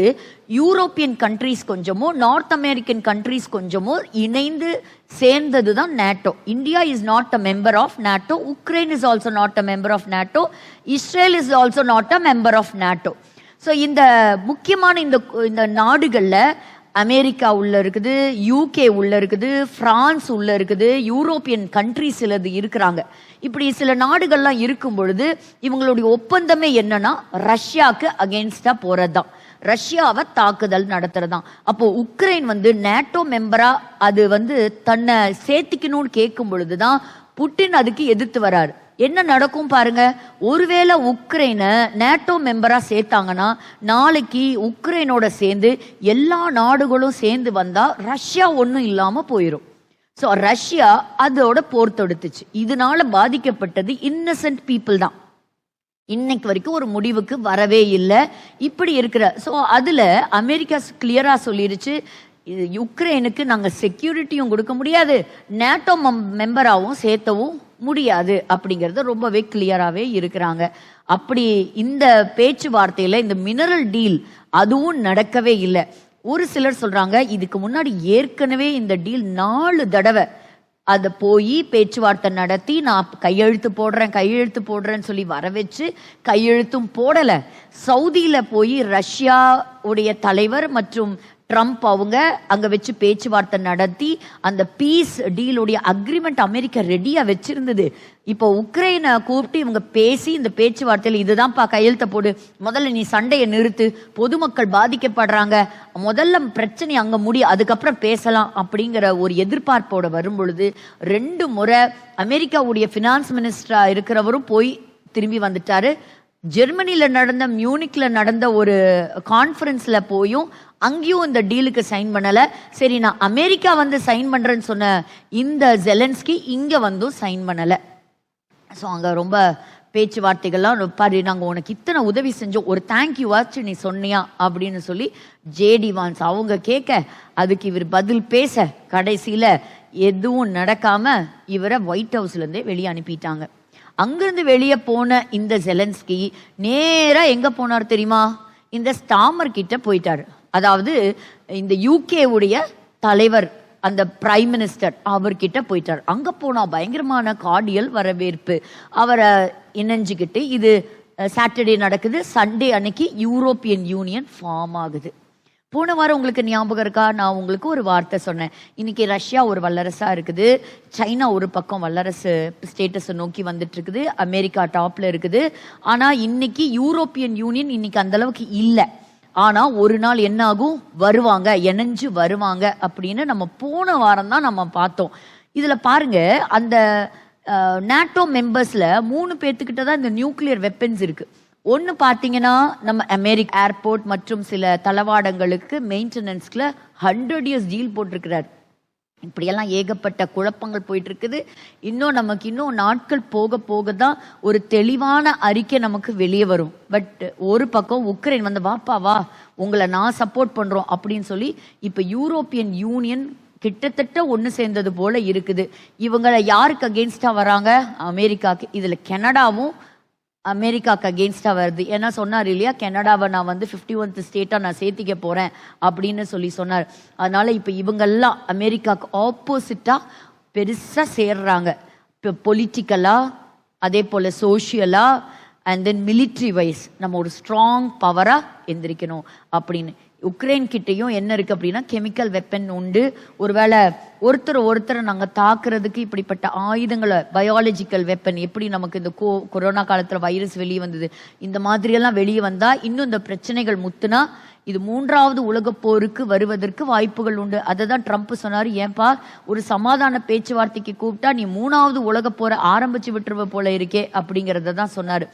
யூரோப்பியன் கண்ட்ரீஸ் கொஞ்சமோ நார்த் அமெரிக்கன் கண்ட்ரீஸ் கொஞ்சமோ இணைந்து சேர்ந்தது தான் NATO. India is not a member of NATO. Ukraine is also not a member of NATO. Israel is also not a member of NATO. So இந்த முக்கியமான இந்த நாடுகள்ல அமெரிக்கா உள்ள இருக்குது, யூகே உள்ள இருக்குது, பிரான்ஸ் உள்ள இருக்குது, யூரோப்பியன் கண்ட்ரிஸ் சிலது இருக்கிறாங்க. இப்படி சில நாடுகள்லாம் இருக்கும் பொழுது இவங்களுடைய ஒப்பந்தமே என்னன்னா, ரஷ்யாவுக்கு அகெயின்ஸ்டா போறதுதான், ரஷ்யாவை தாக்குதல் நடத்துறதுதான். அப்போ உக்ரைன் வந்து நேட்டோ மெம்பரா அது வந்து தன்னை சேர்த்திக்கணும்னு கேட்கும் பொழுதுதான் புட்டின் அதுக்கு எதிர்த்து வராரு. என்ன நடக்கும் பாருங்க, ஒருவேளை உக்ரைனை நேட்டோ மெம்பரா சேர்த்தாங்கன்னா நாளைக்கு உக்ரைனோட சேர்ந்து எல்லா நாடுகளும் சேர்ந்து வந்தா ரஷ்யா ஒன்றும் இல்லாம போயிடும். ஸோ ரஷ்யா அதோட போர் தொடுத்துச்சு. இதனால பாதிக்கப்பட்டது இன்னசென்ட் பீப்புள் தான். இன்னைக்கு வரைக்கும் ஒரு முடிவுக்கு வரவே இல்லை. இப்படி இருக்கிற ஸோ அதுல அமெரிக்கா கிளியரா சொல்லிருச்சு, யுக்ரைனுக்கு நாங்க செக்யூரிட்டியும் கொடுக்க முடியாது, நேட்டோ மெம்பராகவும் சேர்த்தவும் முடியாது அப்படிங்கறது ரொம்பவே கிளியராகவே இருக்கிறாங்க. அப்படி இந்த பேச்சுவார்த்தையில இந்த மினரல் டீல் அதுவும் நடக்கவே இல்லை. ஒரு சிலர் சொல்றாங்க, இதுக்கு முன்னாடி ஏற்கனவே இந்த டீல் 4 தடவை அதை போய் பேச்சுவார்த்தை நடத்தி நான் கையெழுத்து போடுறேன்னு சொல்லி வர வச்சு கையெழுத்தும் போடலை. சவுதியில போய் ரஷ்யா உடைய தலைவர் மற்றும் ட்ரம்ப் அவங்க அங்க வச்சு பேச்சுவார்த்தை நடத்தி அந்த பீஸ் டீலுடைய அக்ரிமெண்ட் அமெரிக்கா ரெடியா வச்சிருந்தது. இப்போ உக்ரைனை கூப்பிட்டு இவங்க பேசி இந்த பேச்சுவார்த்தையில் இதுதான்ப்பா கையெழுத்த போடு, முதல்ல நீ சண்டையை நிறுத்து, பொதுமக்கள் பாதிக்கப்படுறாங்க, முதல்ல பிரச்சனை அங்க முடியும், அதுக்கப்புறம் பேசலாம் அப்படிங்கிற ஒரு எதிர்பார்ப்போட வரும் பொழுது 2 முறை அமெரிக்காவுடைய பினான்ஸ் மினிஸ்டரா இருக்கிறவரும் போய் திரும்பி வந்துட்டாரு. ஜெர்மனில நடந்த மியூனிக்ல நடந்த ஒரு கான்ஃபரன்ஸ்ல போயும் அங்கேயும் இந்த டீலுக்கு சைன் பண்ணல. சரி, நான் அமெரிக்கா வந்து சைன் பண்றேன்னு சொன்ன இந்த ஜெலன்ஸ்கி இங்க வந்தும் சைன் பண்ணல. ஸோ அங்க ரொம்ப பேச்சுவார்த்தைகள்லாம் பாரு, நாங்க உனக்கு இத்தனை உதவி செஞ்சோம், ஒரு தேங்க்யூ வாச்சு நீ சொன்னியா அப்படின்னு சொல்லி ஜேடி வான்ஸ் அவங்க கேட்க அதுக்கு இவர் பதில் பேச கடைசியில எதுவும் நடக்காம இவரை ஒயிட் ஹவுஸ்ல இருந்தே வெளியே அனுப்பிட்டாங்க. அங்கிருந்து வெளியே போன இந்த ஜெலன்ஸ்கி நேரா எங்க போனார் தெரியுமா? இந்த ஸ்டாமர் கிட்ட போயிட்டாரு. அதாவது இந்த யூகே உடைய தலைவர், அந்த பிரைம் மினிஸ்டர் அவர்கிட்ட போயிட்டார். அங்க போனா பயங்கரமான கார்டியல் வரவேற்பு. அவரை இணைஞ்சுக்கிட்டு இது சாட்டர்டே நடக்குது, சண்டே அன்னைக்கு யூரோப்பியன் யூனியன் ஃபார்ம் ஆகுது. போன வாரம் உங்களுக்கு ஞாபகம் இருக்கா? நான் உங்களுக்கு ஒரு வார்த்தை சொன்னேன். இன்னைக்கு ரஷ்யா ஒரு வல்லரசா இருக்குது, சைனா ஒரு பக்கம் வல்லரசு ஸ்டேட்டஸை நோக்கி வந்துட்டு இருக்குது, அமெரிக்கா டாப்ல இருக்குது. ஆனா இன்னைக்கு யூரோப்பியன் யூனியன் இன்னைக்கு அந்த அளவுக்கு இல்லை. ஆனா ஒரு நாள் என்ன ஆகும், வருவாங்க, இணைஞ்சு வருவாங்க அப்படின்னு நம்ம போன வாரம் தான் நம்ம பார்த்தோம். இதுல பாருங்க, அந்த நேட்டோ மெம்பர்ஸ்ல 3 பேர்த்துக்கிட்ட தான் இந்த நியூக்ளியர் வெப்பன்ஸ் இருக்கு. ஒன்று பார்த்தீங்கன்னா நம்ம அமெரிக்கா ஏர்போர்ட் மற்றும் சில தளவாடங்களுக்கு மெயின்டெனன்ஸ்ல 100 இயர்ஸ் டீல் போட்டிருக்கிறார். இப்படியெல்லாம் ஏகப்பட்ட குழப்பங்கள் போயிட்டு இருக்குது. இன்னும் நாட்கள் போக போக தான் ஒரு தெளிவான அறிக்கை நமக்கு வெளியே வரும். பட் ஒரு பக்கம் உக்ரைன் வந்து வாப்பா வா, உங்களை நான் சப்போர்ட் பண்றோம் அப்படின்னு சொல்லி இப்ப யூரோப்பியன் யூனியன் கிட்டத்தட்ட ஒன்று சேர்ந்தது போல இருக்குது. இவங்களை யாருக்கு அகெயின்ஸ்டா வராங்க? அமெரிக்காக்கு. இதுல கனடாவும் அமெரிக்காக்கு அகெயின்ஸ்டா வருது. ஏன்னா சொன்னார் இல்லையா, கனடாவை நான் வந்து 51th ஸ்டேட்டா நான் சேர்த்திக்க போறேன் அப்படின்னு சொல்லி சொன்னார். அதனால இப்ப இவங்கெல்லாம் அமெரிக்காக்கு ஆப்போசிட்டா பெருசா சேர்றாங்க. இப்போ பொலிட்டிக்கலா, அதே போல சோஷியலா, அண்ட் தென் மிலிட்ரி வைஸ் நம்ம ஒரு ஸ்ட்ராங் பவரா எந்திரிக்கணும் அப்படின்னு. உக்ரைன் கிட்டையும் என்ன இருக்கு அப்படின்னா கெமிக்கல் வெப்பன் உண்டு. ஒருவேளை ஒருத்தரை நாங்க தாக்குறதுக்கு இப்படிப்பட்ட ஆயுதங்களை, பயாலஜிக்கல் வெப்பன், எப்படி நமக்கு இந்த கொரோனா காலத்துல வைரஸ் வெளியே வந்தது, இந்த மாதிரி எல்லாம் வெளியே வந்தா இன்னும் இந்த பிரச்சனைகள் முத்துனா இது 3வது உலகப் போருக்கு வருவதற்கு வாய்ப்புகள் உண்டு. அதை தான் ட்ரம்ப் சொன்னாரு, ஏன்பா ஒரு சமாதான பேச்சுவார்த்தைக்கு கூப்பிட்டா நீ 3வது உலகப் போரை ஆரம்பிச்சு விட்டுருவ போல இருக்கே அப்படிங்கறத தான் சொன்னாரு.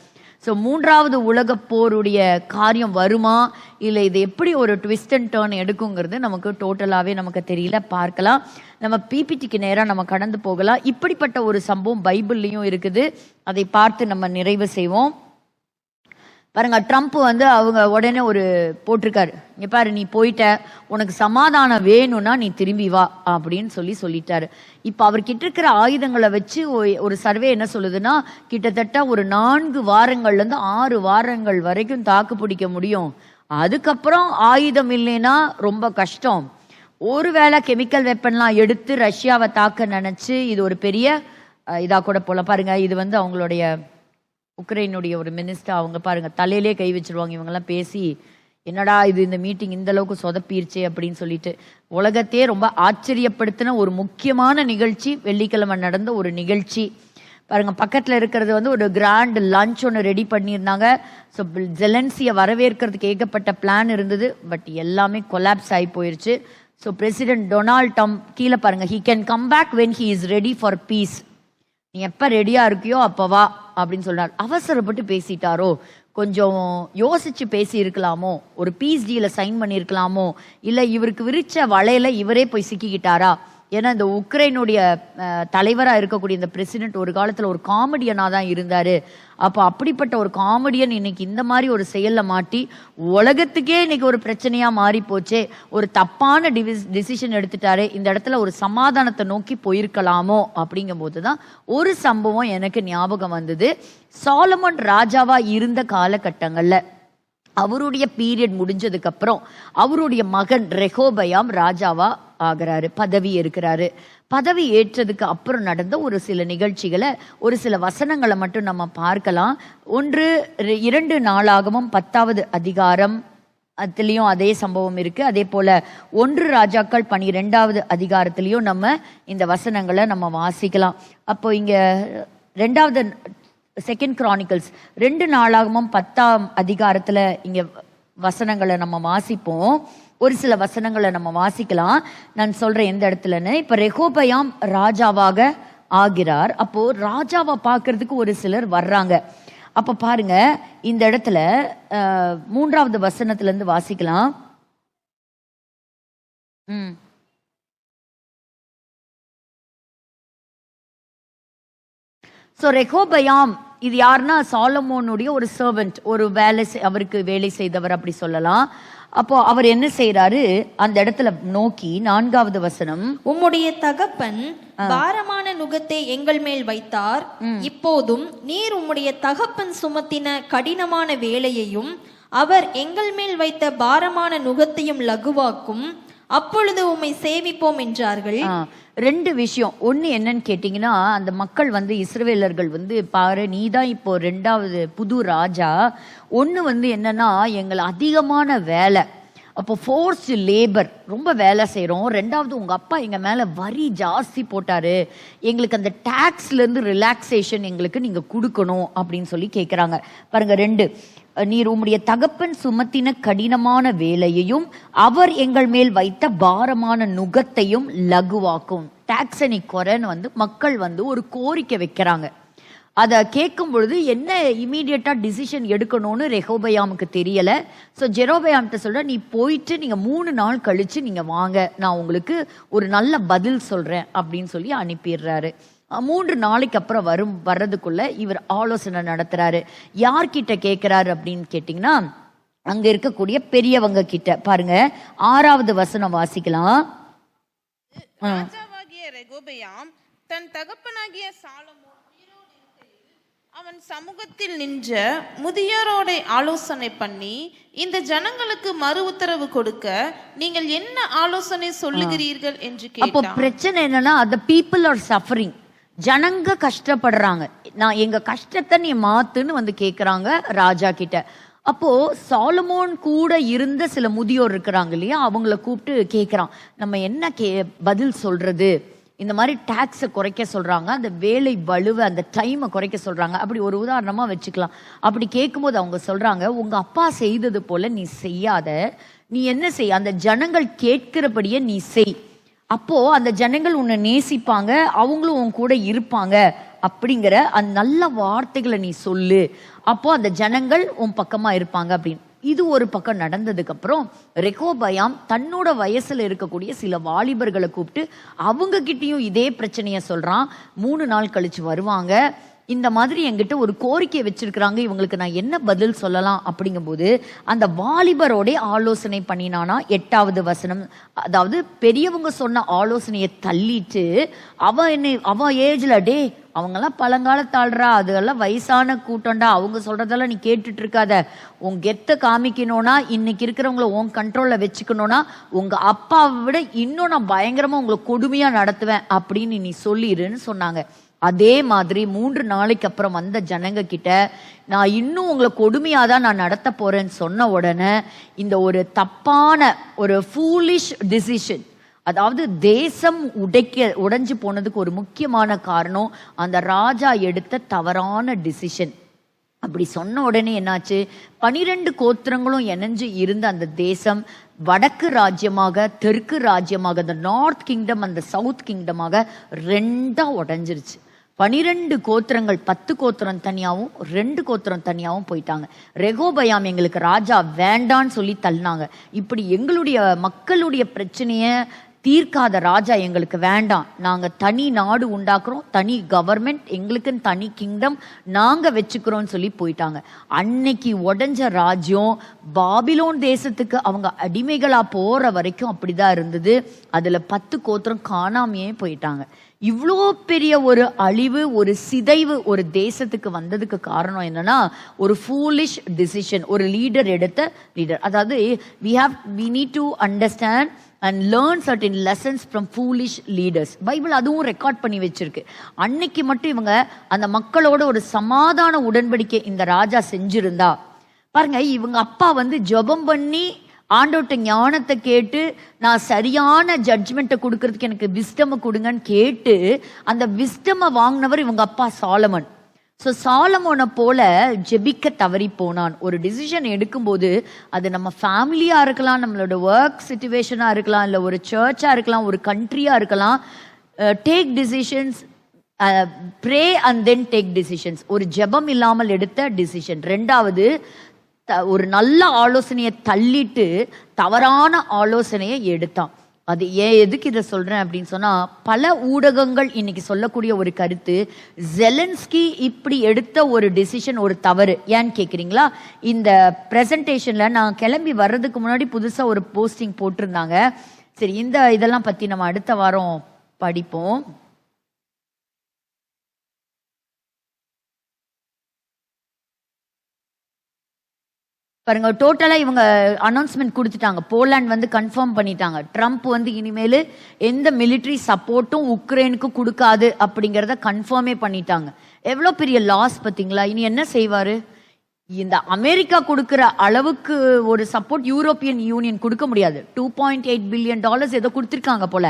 ஸோ 3வது உலகப் போருடைய காரியம் வருமா, இல்லை இது எப்படி ஒரு ட்விஸ்ட் அண்ட் டர்ன் எடுக்குங்கிறது நமக்கு டோட்டலாகவே நமக்கு தெரியல. பார்க்கலாம். நம்ம பிபிடிக்கு நேராக நம்ம கடந்து போகலாம். இப்படிப்பட்ட ஒரு சம்பவம் பைபிள்லையும் இருக்குது. அதை பார்த்து நம்ம நிறைவு செய்வோம். பாருங்க, ட்ரம்ப் வந்து அவங்க உடனே ஒரு போட்டிருக்காரு, இங்க பாரு நீ போயிட்ட, உனக்கு சமாதானம் வேணும்னா நீ திரும்பி வா அப்படின்னு சொல்லிட்டாரு. இப்ப அவர்கிட்ட இருக்கிற ஆயுதங்களை வச்சு ஒரு சர்வே என்ன சொல்லுதுன்னா கிட்டத்தட்ட ஒரு 4 வாரங்கள்ல இருந்து 6 வாரங்கள் வரைக்கும் தாக்கு பிடிக்க முடியும். அதுக்கப்புறம் ஆயுதம் இல்லைன்னா ரொம்ப கஷ்டம். ஒருவேளை கெமிக்கல் வெப்பன்லாம் எடுத்து ரஷ்யாவை தாக்க நினைச்சு இது ஒரு பெரிய இதா கூட போல. பாருங்க, இது வந்து அவங்களுடைய உக்ரைனுடைய ஒரு மினிஸ்டர், அவங்க பாருங்க தலையிலே கை வச்சிருவாங்க. இவங்கெல்லாம் பேசி என்னடா இது, இந்த மீட்டிங் இந்த அளவுக்கு சொதப்பிருச்சே அப்படின்னு சொல்லிட்டு உலகத்தையே ரொம்ப ஆச்சரியப்படுத்தின ஒரு முக்கியமான நிகழ்ச்சி, வெள்ளிக்கிழமை நடந்த ஒரு நிகழ்ச்சி. பாருங்க, பக்கத்தில் இருக்கிறது வந்து ஒரு கிராண்ட் லஞ்ச் ஒன்று ரெடி பண்ணியிருந்தாங்க. ஸோ ஜெலன்சியை வரவேற்கிறதுக்கு ஏகப்பட்ட பிளான் இருந்தது. பட் எல்லாமே கொலாப்ஸ் ஆகி போயிருச்சு. ஸோ பிரசிடென்ட் டொனால்ட் ட்ரம்ப் கீழே பாருங்க, he can come back when he is ready for peace. நீ எப்போ ரெடியா இருக்கியோ அப்போ வா அப்படின்னு சொல்றாரு. அவசரப்பட்டு பேசிட்டாரோ, கொஞ்சம் யோசிச்சு பேசி இருக்கலாமோ, ஒரு பீஸ் டீல சைன் பண்ணியிருக்கலாமோ, இல்லை இவருக்கு விரிச்ச வலையில இவரே போய் சிக்கிக்கிட்டாரா? ஏன்னா இந்த உக்ரைனுடைய தலைவராக இருக்கக்கூடிய இந்த பிரசிடென்ட் ஒரு காலத்தில் ஒரு காமெடியனாக தான் இருந்தார். அப்போ அப்படிப்பட்ட ஒரு காமெடியன் இன்னைக்கு இந்த மாதிரி ஒரு செயலில் மாட்டி உலகத்துக்கே இன்னைக்கு ஒரு பிரச்சனையாக மாறி போச்சே, ஒரு தப்பான டிசிஷன் எடுத்துட்டாரு. இந்த இடத்துல ஒரு சமாதானத்தை நோக்கி போயிருக்கலாமோ அப்படிங்கும் போது தான் ஒரு சம்பவம் எனக்கு ஞாபகம் வந்தது. சாலமன் ராஜாவா இருந்த காலகட்டங்களில் அவருடைய பீரியட் முடிஞ்சதுக்கு அப்புறம் அவருடைய மகன் ரெகோபயாம் ராஜாவா ஆகிறாரு, பதவி ஏற்கிறாரு. பதவி ஏற்றதுக்கு அப்புறம் நடந்த ஒரு சில நிகழ்ச்சிகளை, ஒரு சில வசனங்களை மட்டும் நம்ம பார்க்கலாம். 2 நாளாகமும் 10வது அதிகாரம் அதுலயும் அதே சம்பவம் இருக்கு. அதே போல 1 ராஜாக்கள் 12வது அதிகாரத்திலையும் நம்ம இந்த வசனங்களை நம்ம வாசிக்கலாம். அப்போ இங்க 2 கிரானிக்கல்ஸ் 2 நாளாகமும் 10ஆம் அதிகாரத்துல இங்க வசனங்களை நம்ம வாசிப்போம். ஒரு சில வசனங்களை நம்ம வாசிக்கலாம். நான் சொல்றேன் எந்த இடத்துலன்னு. இப்ப ரெகோபயாம் ராஜாவாக ஆகிறார். அப்போ ராஜாவை பார்க்கறதுக்கு ஒரு சிலர் வர்றாங்க. அப்ப பாருங்க, இந்த இடத்துல 3வது வசனத்துல இருந்து வாசிக்கலாம். சோ ரெகோபயாம் இது யாருன்னா சாலமோனுடைய ஒரு சர்வெண்ட், ஒரு அவருக்கு வேலை செய்தவர் அப்படி சொல்லலாம். அப்போ அவர் என்ன செய்யறாரு, அந்த இடத்துல நோக்கி 4வது வசனம், உம்முடைய தகப்பன் பாரமான நுகத்தை எங்கள் மேல் வைத்தார், இப்போதும் நீர் உம்முடைய தகப்பன் சுமத்தின கடினமான வேலையையும் அவர் எங்கள் மேல் வைத்த பாரமான நுகத்தையும் லகுவாக்கும், அப்பொழுது உம்மை சேவிப்போம் என்றார்கள். 2 விஷயம். ஒன்று என்னன்னு கேட்டிங்கன்னா, அந்த மக்கள் வந்து இஸ்ரவேலர்கள் வந்து பாரு நீதான் இப்போ 2வது புது ராஜா. ஒன்று வந்து என்னன்னா, எங்களை அதிகமான வேலை, அப்போ ஃபோர்ஸ்டு லேபர், ரொம்ப வேலை செய்கிறோம். 2வது உங்கள் அப்பா எங்கள் மேலே வரி ஜாஸ்தி போட்டாரு, எங்களுக்கு அந்த டேக்ஸ்லேருந்து ரிலாக்ஸேஷன் எங்களுக்கு நீங்கள் கொடுக்கணும் அப்படின்னு சொல்லி கேட்குறாங்க. பாருங்க, 2 நீர் உம்முடைய தகப்பன் சுமத்தின கடினமான வேலையையும் அவர் எங்கள் மேல் வைத்த பாரமான நுகத்தையும் லகுவாக்கும். டாக்ஸை நீ குறைன்னு வந்து மக்கள் வந்து ஒரு கோரிக்கை வைக்கிறாங்க. அதை கேட்கும் பொழுது என்ன இமீடியட்டா டிசிஷன் எடுக்கணும்னு ரெகோபயாமுக்கு தெரியல. ஸோ ஜெரோபயாம்கிட்ட சொல்ற, நீ போயிட்டு நீங்க 3 நாள் கழிச்சு நீங்க வாங்க, நான் உங்களுக்கு ஒரு நல்ல பதில் சொல்றேன் அப்படின்னு சொல்லி அனுப்பிடுறாரு. 3 நாளைக்கு அப்புறம் வர்றதுக்குள்ள இவர் ஆலோசனை நடத்துறாரு. யார்கிட்ட கேட்கிறாரு அப்படின்னு கேட்டீங்கன்னா, அங்க இருக்கக்கூடிய பெரியவங்க கிட்ட. பாருங்க, 6வது வசனம் வாசிக்கலாம். ராஜாவாகிய ரெகோபெயாம் தன் தகப்பனாகிய சாலமோன் உயிரோடு இருக்கையில் அவன் சமூகத்தில் நின்ற முதியோரோட ஆலோசனை பண்ணி இந்த ஜனங்களுக்கு மறு உத்தரவு கொடுக்க நீங்கள் என்ன ஆலோசனை சொல்லுகிறீர்கள் என்று அப்போ கேட்டான். பிரச்சனை என்னன்னா the people are suffering. ஜனங்க கஷ்டப்படுறாங்க, நான் எங்க கஷ்டத்தை நீ மாத்துன்னு வந்து கேக்குறாங்க ராஜா கிட்ட. அப்போ சாலமோன் கூட இருந்த சில முதியோர் இருக்கிறாங்க இல்லையா, அவங்கள கூப்பிட்டு கேக்குறான், நம்ம என்ன பதில் சொல்றது? இந்த மாதிரி டாக்ஸை குறைக்க சொல்றாங்க, அந்த வேலை வலுவை அந்த டைமை குறைக்க சொல்றாங்க. அப்படி ஒரு உதாரணமா வச்சுக்கலாம். அப்படி கேட்கும்போது அவங்க சொல்றாங்க, உங்க அப்பா செய்தது போல நீ செய்யாத, நீ என்ன செய், அந்த ஜனங்கள் கேட்கிறபடியே நீ செய். அப்போ அந்த ஜனங்கள் உன்னை நேசிப்பாங்க, அவங்களும் உன் கூட இருப்பாங்க அப்படிங்கிற அந்த நல்ல வார்த்தைகளை நீ சொல்லு. அப்போ அந்த ஜனங்கள் உன் பக்கமா இருப்பாங்க அப்படின்னு. இது ஒரு பக்கம் நடந்ததுக்கு அப்புறம் ரெகோபயாம் தன்னோட வயசுல இருக்கக்கூடிய சில வாலிபர்களை கூப்பிட்டு அவங்க கிட்டயும் இதே பிரச்சனைய சொல்றான். 3 நாள் கழிச்சு வருவாங்க, இந்த மாதிரி என்கிட்ட ஒரு கோரிக்கை வச்சிருக்கிறாங்க, இவங்களுக்கு நான் என்ன பதில் சொல்லலாம் அப்படிங்கும்போது அந்த வாலிபரோட ஆலோசனை பண்ணினானா. 8வது வசனம், அதாவது பெரியவங்க சொன்ன ஆலோசனையை தள்ளிட்டு அவன் ஏஜ்ல டே அவங்கெல்லாம் பழங்காலத்தாள்றா, அதெல்லாம் வயசான கூட்டம்டா, அவங்க சொல்றதெல்லாம் நீ கேட்டுட்டு இருக்காத, உன் கெத்த காமிக்கணும்னா இன்னைக்கு இருக்கிறவங்கள உன் கண்ட்ரோல்ல வச்சுக்கணும்னா உங்க அப்பாவை விட இன்னும் நான் பயங்கரமா உங்களை கொடுமையா நடத்துவேன் அப்படின்னு நீ சொல்லிடுன்னு சொன்னாங்க. அதே மாதிரி 3 நாளைக்கு அப்புறம் வந்த ஜனங்க கிட்ட நான் இன்னும் உங்களை கொடுமையாதான் நான் நடத்த போறேன்னு சொன்ன உடனே இந்த ஒரு தப்பான ஒரு ஃபூலிஷ் டிசிஷன், அதாவது தேசம் உடைஞ்சு போனதுக்கு ஒரு முக்கியமான காரணம் அந்த ராஜா எடுத்த தவறான டிசிஷன். அப்படி சொன்ன உடனே என்னாச்சு, 12 கோத்திரங்களும் இணைஞ்சு இருந்த அந்த தேசம் வடக்கு ராஜ்யமாக தெற்கு ராஜ்யமாக, அந்த நார்த் கிங்டம் அந்த சவுத் கிங்டமாக 2ஆ உடைஞ்சிருச்சு. 12 கோத்திரங்கள் 10 கோத்திரம் தனியாவும் 2 கோத்திரம் தனியாவும் போயிட்டாங்க. ரெகோபயாம் எங்களுக்கு ராஜா வேண்டான்னு சொல்லி தள்ளினாங்க. இப்படி எங்களுடைய மக்களுடைய பிரச்சனைய தீர்க்காத ராஜா எங்களுக்கு வேண்டாம், நாங்க தனி நாடு உண்டாக்குறோம், தனி கவர்மெண்ட், எங்களுக்குன்னு தனி கிங்டம் நாங்க வச்சுக்கிறோம்னு சொல்லி போயிட்டாங்க. அன்னைக்கு உடைஞ்ச ராஜ்யம் பாபிலோன் தேசத்துக்கு அவங்க அடிமைகளா போற வரைக்கும் அப்படிதான் இருந்தது. அதுல 10 கோத்திரம் காணாமையே போயிட்டாங்க. இவ்வளோ பெரிய ஒரு அழிவு, ஒரு சிதைவு ஒரு தேசத்துக்கு வந்ததுக்கு காரணம் என்னன்னா ஒரு ஃபூலிஷ் டிசிஷன், ஒரு லீடர் எடுத்த லீடர். அதாவது we need to understand and learn certain lessons from foolish leaders. Bible அதுவும் ரெக்கார்ட் பண்ணி வச்சிருக்கு. அன்னைக்கு மட்டும் இவங்க அந்த மக்களோட ஒரு சமாதான உடன்படிக்கை இந்த ராஜா செஞ்சிருந்தா பாருங்க, இவங்க அப்பா வந்து ஜெபம் பண்ணி ஆண்டவர்ட்ட ஞானத்தை கேட்டு நான் சரியான ஜட்ஜ்மெண்ட்டை கொடுக்கறதுக்கு எனக்கு விஸ்டமை கொடுங்கன்னு கேட்டு அந்த விஸ்டமை வாங்கினவர் இவங்க அப்பா சாலமன். ஸோ சாலமோனை போல ஜெபிக்க தவறி போனான். ஒரு டிசிஷன் எடுக்கும்போது அது நம்ம ஃபேமிலியா இருக்கலாம், நம்மளோட ஒர்க் சிச்சுவேஷனா இருக்கலாம், இல்லை ஒரு சர்ச்சா இருக்கலாம், ஒரு கண்ட்ரியா இருக்கலாம். Take decisions, pray and then take decisions. ஒரு ஜெபம் இல்லாமல் எடுத்த டிசிஷன். 2வது ஒரு நல்ல ஆலோசனையை தள்ளிட்டு தவறான ஆலோசனையை எடுத்தான். அது எதுக்கு இதை சொல்றேன் அப்படின்னு சொன்னா, பல ஊடகங்கள் இன்னைக்கு சொல்லக்கூடிய ஒரு கருத்து, ஜெலன்ஸ்கி இப்படி எடுத்த ஒரு டிசிஷன் ஒரு தவறு. ஏன்னு கேக்குறீங்களா? இந்த பிரசன்டேஷன்ல நான் கிளம்பி வர்றதுக்கு முன்னாடி புதுசா ஒரு போஸ்டிங் போட்டிருந்தாங்க. சரி, இதெல்லாம் பத்தி நம்ம அடுத்த வாரம் படிப்போம். பாருங்க, டோட்டலா இவங்க அனௌன்ஸ்மெண்ட் கொடுத்துட்டாங்க. போலாண்ட் வந்து கன்ஃபார்ம் பண்ணிட்டாங்க, ட்ரம்ப் வந்து இனிமேல் எந்த மிலிட்டரி சப்போர்ட்டும் உக்ரைனுக்கு கொடுக்காது அப்படிங்கிறத கன்ஃபார்மே பண்ணிட்டாங்க. எவ்வளோ பெரிய லாஸ் பார்த்தீங்களா? இனி என்ன செய்வாரு? இந்த அமெரிக்கா கொடுக்கிற அளவுக்கு ஒரு சப்போர்ட் யூரோப்பியன் யூனியன் கொடுக்க முடியாது. $2.8 பில்லியன் ஏதோ கொடுத்துருக்காங்க போல.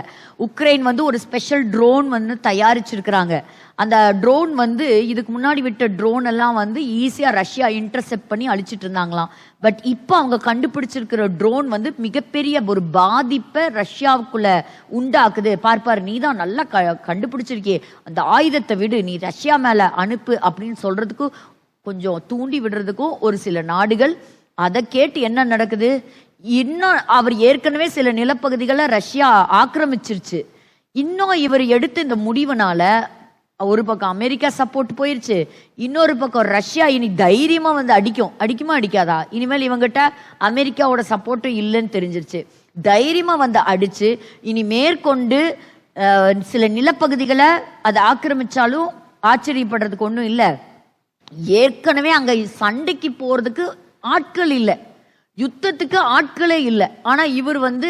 உக்ரைன் வந்து ஒரு ஸ்பெஷல் ட்ரோன் வந்து தயாரிச்சிருக்கிறாங்க. அந்த ட்ரோன் வந்து இதுக்கு முன்னாடி விட்ட ட்ரோன் எல்லாம் வந்து ஈஸியா ரஷ்யா இன்டர்செப்ட் பண்ணி அழிச்சிட்டு இருந்தாங்களாம். பட் இப்போ அவங்க கண்டுபிடிச்சிருக்கிற ட்ரோன் வந்து மிகப்பெரிய ஒரு பாதிப்பை ரஷ்யாவுக்குள்ள உண்டாக்குது. பார்ப்பாரு, நீ தான் நல்லா கண்டுபிடிச்சிருக்கியே, அந்த ஆயுதத்தை விடு, நீ ரஷ்யா மேல அனுப்பு அப்படின்னு சொல்றதுக்கு கொஞ்சம் தூண்டி விடுறதுக்கும் ஒரு சில நாடுகள். அதை கேட்டு என்ன நடக்குது? இன்னும் அவர் ஏற்கனவே சில நிலப்பகுதிகளை ரஷ்யா ஆக்கிரமிச்சிருச்சு. இன்னும் இவர் எடுத்த இந்த முடிவுனால ஒரு பக்கம் அமெரிக்கா சப்போர்ட் போயிருச்சு, இன்னொரு பக்கம் ரஷ்யா இனி தைரியமா வந்து அடிக்குமா அடிக்காதா? இனிமேல் இவங்கிட்ட அமெரிக்காவோட சப்போர்ட்டும் இல்லைன்னு தெரிஞ்சிருச்சு. தைரியமா வந்து அடிச்சு இனி மேற்கொண்டு சில நிலப்பகுதிகளை அதை ஆக்கிரமிச்சாலும் ஆச்சரியப்படுறதுக்கு ஒன்றும் இல்லை. ஏற்கனவே அங்க சண்டைக்கு போறதுக்கு ஆட்கள் இல்லை, யுத்தத்துக்கு ஆட்களே இல்லை. ஆனா இவர் வந்து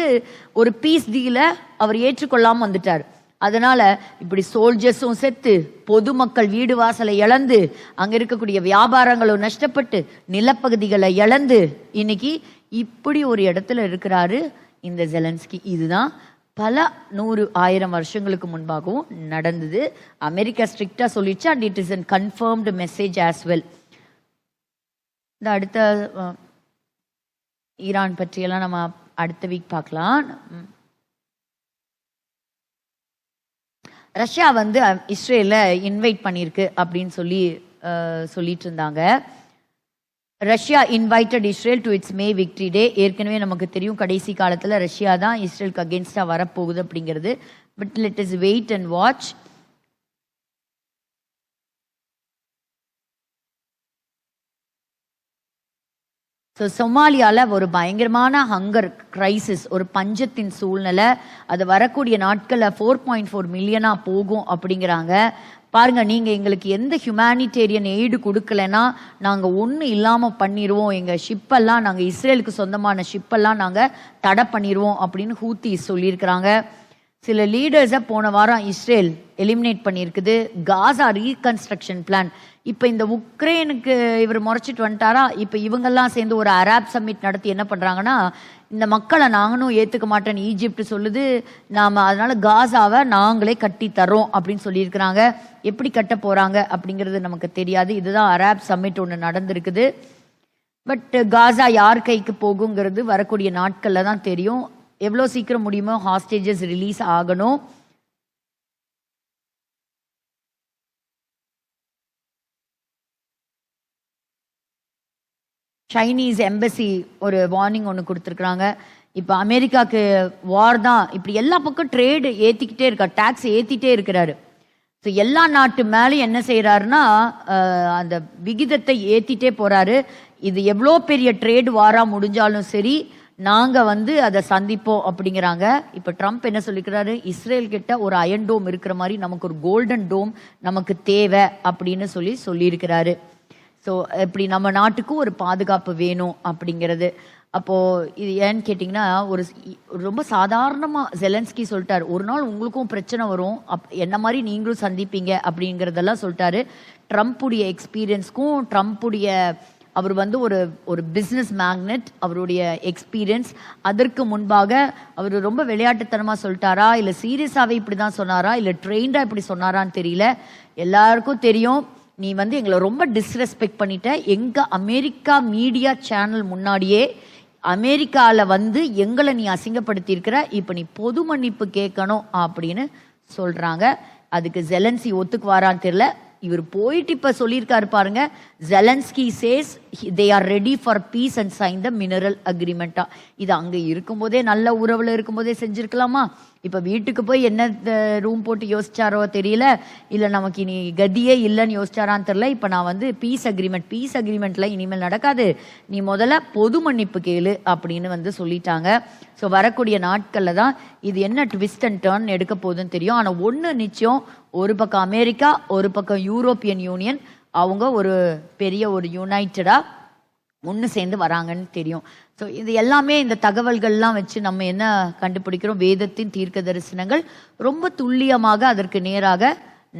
ஒரு பீஸ் டீலை அவர் ஏற்றுக்கொள்ளாம வந்துட்டார். அதனால இப்படி சோல்ஜர்ஸும் செத்து, பொதுமக்கள் வீடு வாசலை இழந்து, அங்க இருக்கக்கூடிய வியாபாரங்களும் நஷ்டப்பட்டு, நிலப்பகுதிகளை இழந்து இன்னைக்கு இப்படி ஒரு இடத்துல இருக்கிறாரு இந்த ஜெலன்ஸ்கி. இதுதான் பல 100,000 வருஷங்களுக்கு முன்பாகவும் நடந்தது. அமெரிக்கா ஸ்ட்ரிக்டா சொல்லிச்சு, and it is an confirmed message as well. இந்த அடுத்த ஈரான் பற்றியெல்லாம் நம்ம அடுத்த வீக் பார்க்கலாம். ரஷ்யா வந்து இஸ்ரேல இன்வைட் பண்ணியிருக்கு அப்படின்னு சொல்லிட்டு இருந்தாங்க. Russia invited Israel to its May victory day. ஏற்கனவே நமக்கு தெரியும் கடைசி காலத்தில் ரஷ்யா தான் இஸ்ரேலுக்கு அகேன்ஸ்டா வரப்போகுது அப்படிங்கிறது. But let us wait and watch. So சொமாலியாவில் ஒரு பயங்கரமான ஹங்கர் கிரைசிஸ், ஒரு பஞ்சத்தின் சூழ்நிலை. அது வரக்கூடிய நாட்களில் 4.4 மில்லியனாக போகும் அப்படிங்கிறாங்க. பாருங்க, நீங்கள் எங்களுக்கு எந்த ஹியூமானிட்டேரியன் எய்டு கொடுக்கலன்னா நாங்கள் ஒன்றும் இல்லாமல் பண்ணிடுவோம், எங்கள் ஷிப்பெல்லாம் நாங்கள் இஸ்ரேலுக்கு சொந்தமான ஷிப்பெல்லாம் நாங்கள் தடை பண்ணிடுவோம் அப்படின்னு ஹூத்தி சொல்லியிருக்கிறாங்க. சில லீடர்ஸை போன வாரம் இஸ்ரேல் எலிமினேட் பண்ணியிருக்குது. காசா ரீகன்ஸ்ட்ரக்ஷன் பிளான். இப்போ இந்த உக்ரைனுக்கு இவர் முறைச்சிட்டு வந்துட்டாரா, இப்போ இவங்கெல்லாம் சேர்ந்து ஒரு அராப் சம்மிட் நடத்தி என்ன பண்ணுறாங்கன்னா, இந்த மக்களை நாங்களும் ஏற்றுக்க மாட்டேன்னு ஈஜிப்ட் சொல்லுது, நாம் அதனால காசாவை நாங்களே கட்டி தரோம் அப்படின்னு சொல்லியிருக்கிறாங்க. எப்படி கட்ட போகிறாங்க அப்படிங்கிறது நமக்கு தெரியாது. இதுதான் அராப் சம்மிட் ஒன்று நடந்திருக்குது. பட் காசா யார் கைக்கு போகுங்கிறது வரக்கூடிய நாட்களில் தான் தெரியும். எவ்வளோ சீக்கிரம் முடியுமோ ஹாஸ்டேஜஸ் ரிலீஸ் ஆகணும். சைனீஸ் எம்பசி ஒரு வார்னிங் ஒன்று கொடுத்துருக்குறாங்க. இப்போ அமெரிக்காவுக்கு வார் தான், இப்படி எல்லா பக்கம் ட்ரேடு ஏற்றிக்கிட்டே இருக்கார், டேக்ஸ் ஏற்றிட்டே இருக்கிறாரு. ஸோ எல்லா நாட்டு மேலேயும் என்ன செய்கிறாருன்னா அந்த விகிதத்தை ஏற்றிட்டே போகிறாரு. இது எவ்வளோ பெரிய ட்ரேடு வாராக முடிஞ்சாலும் சரி, நாங்கள் வந்து அதை சந்திப்போம் அப்படிங்கிறாங்க. இப்போ ட்ரம்ப் என்ன சொல்லிக்கிறாரு, இஸ்ரேல் கிட்ட ஒரு அயன் டோம் இருக்கிற மாதிரி நமக்கு ஒரு கோல்டன் டோம் நமக்கு தேவை அப்படின்னு சொல்லியிருக்கிறாரு. ஸோ இப்படி நம்ம நாட்டுக்கும் ஒரு பாதுகாப்பு வேணும் அப்படிங்கிறது. அப்போது இது ஏன்னு கேட்டிங்கன்னா, ஒரு ரொம்ப சாதாரணமாக ஜெலன்ஸ்கி சொல்லிட்டார், ஒரு நாள் உங்களுக்கும் பிரச்சனை வரும், என்ன மாதிரி நீங்களும் சந்திப்பீங்க அப்படிங்கிறதெல்லாம் சொல்லிட்டாரு. ட்ரம்ப்புடைய எக்ஸ்பீரியன்ஸ்க்கும் ட்ரம்ப்புடைய அவர் வந்து ஒரு பிஸ்னஸ் மேக்னெட், அவருடைய எக்ஸ்பீரியன்ஸ், அதற்கு முன்பாக அவர் ரொம்ப விளையாட்டுத்தனமாக சொல்லிட்டாரா, இல்லை சீரியஸாகவே இப்படி தான் சொன்னாரா, இல்லை ட்ரெயின்டாக இப்படி சொன்னாரான்னு தெரியல. எல்லாருக்கும் தெரியும், நீ வந்து எங்களை ரொம்ப டிஸ்ரெஸ்பெக்ட் பண்ணிட்ட, எங்கள் அமெரிக்கா மீடியா சேனல் முன்னாடியே அமெரிக்காவில் வந்து எங்களை நீ அசிங்கப்படுத்தியிருக்கிற, இப்போ நீ பொது மன்னிப்பு கேட்கணும் அப்படின்னு சொல்கிறாங்க. அதுக்கு ஜெலன்ஸ்கி ஒத்துக்குவாரான்னு தெரியல. இவர் போயிட்டு இப்போ சொல்லியிருக்காரு பாருங்க, Zelensky says they are ready for peace and sign the mineral அக்ரிமெண்ட்டா. இது அங்கே இருக்கும்போதே நல்ல உறவில் இருக்கும்போதே செஞ்சுருக்கலாமா? இப்போ வீட்டுக்கு போய் என்ன ரூம் போட்டு யோசிச்சாரோ தெரியல, இல்லை நமக்கு இனி கதியே இல்லைன்னு யோசிச்சாரான்னு தெரியல. இப்போ நான் வந்து பீஸ் அக்ரிமெண்ட்டில் இனிமேல் நடக்காது, நீ முதல்ல பொது மன்னிப்பு கேளு அப்படின்னு வந்து சொல்லிட்டாங்க. ஸோ வரக்கூடிய நாட்களில் தான் இது என்ன ட்விஸ்ட் அண்ட் டர்ன் எடுக்க போகுதுன்னு தெரியும். ஆனால் ஒன்று நிச்சயம், ஒரு பக்கம் அமெரிக்கா, ஒரு பக்கம் யூரோப்பியன் யூனியன், அவங்க ஒரு பெரிய ஒரு யுனைட்டடாக ஒன்று சேர்ந்து வராங்கன்னு தெரியும். ஸோ இது எல்லாமே இந்த தகவல்கள்லாம் வச்சு நம்ம என்ன கண்டுபிடிக்கிறோம், வேதத்தின் தீர்க்க தரிசனங்கள் ரொம்ப துல்லியமாக அதற்கு நேராக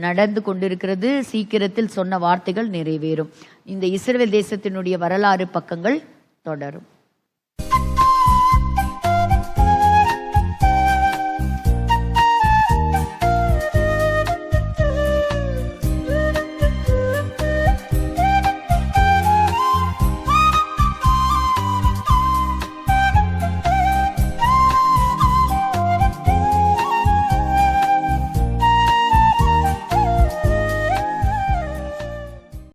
நடந்து கொண்டிருக்கிறது. சீக்கிரத்தில் சொன்ன வார்த்தைகள் நிறைவேறும். இந்த இஸ்ரவேல் தேசத்தினுடைய வரலாறு பக்கங்கள் தொடரும்.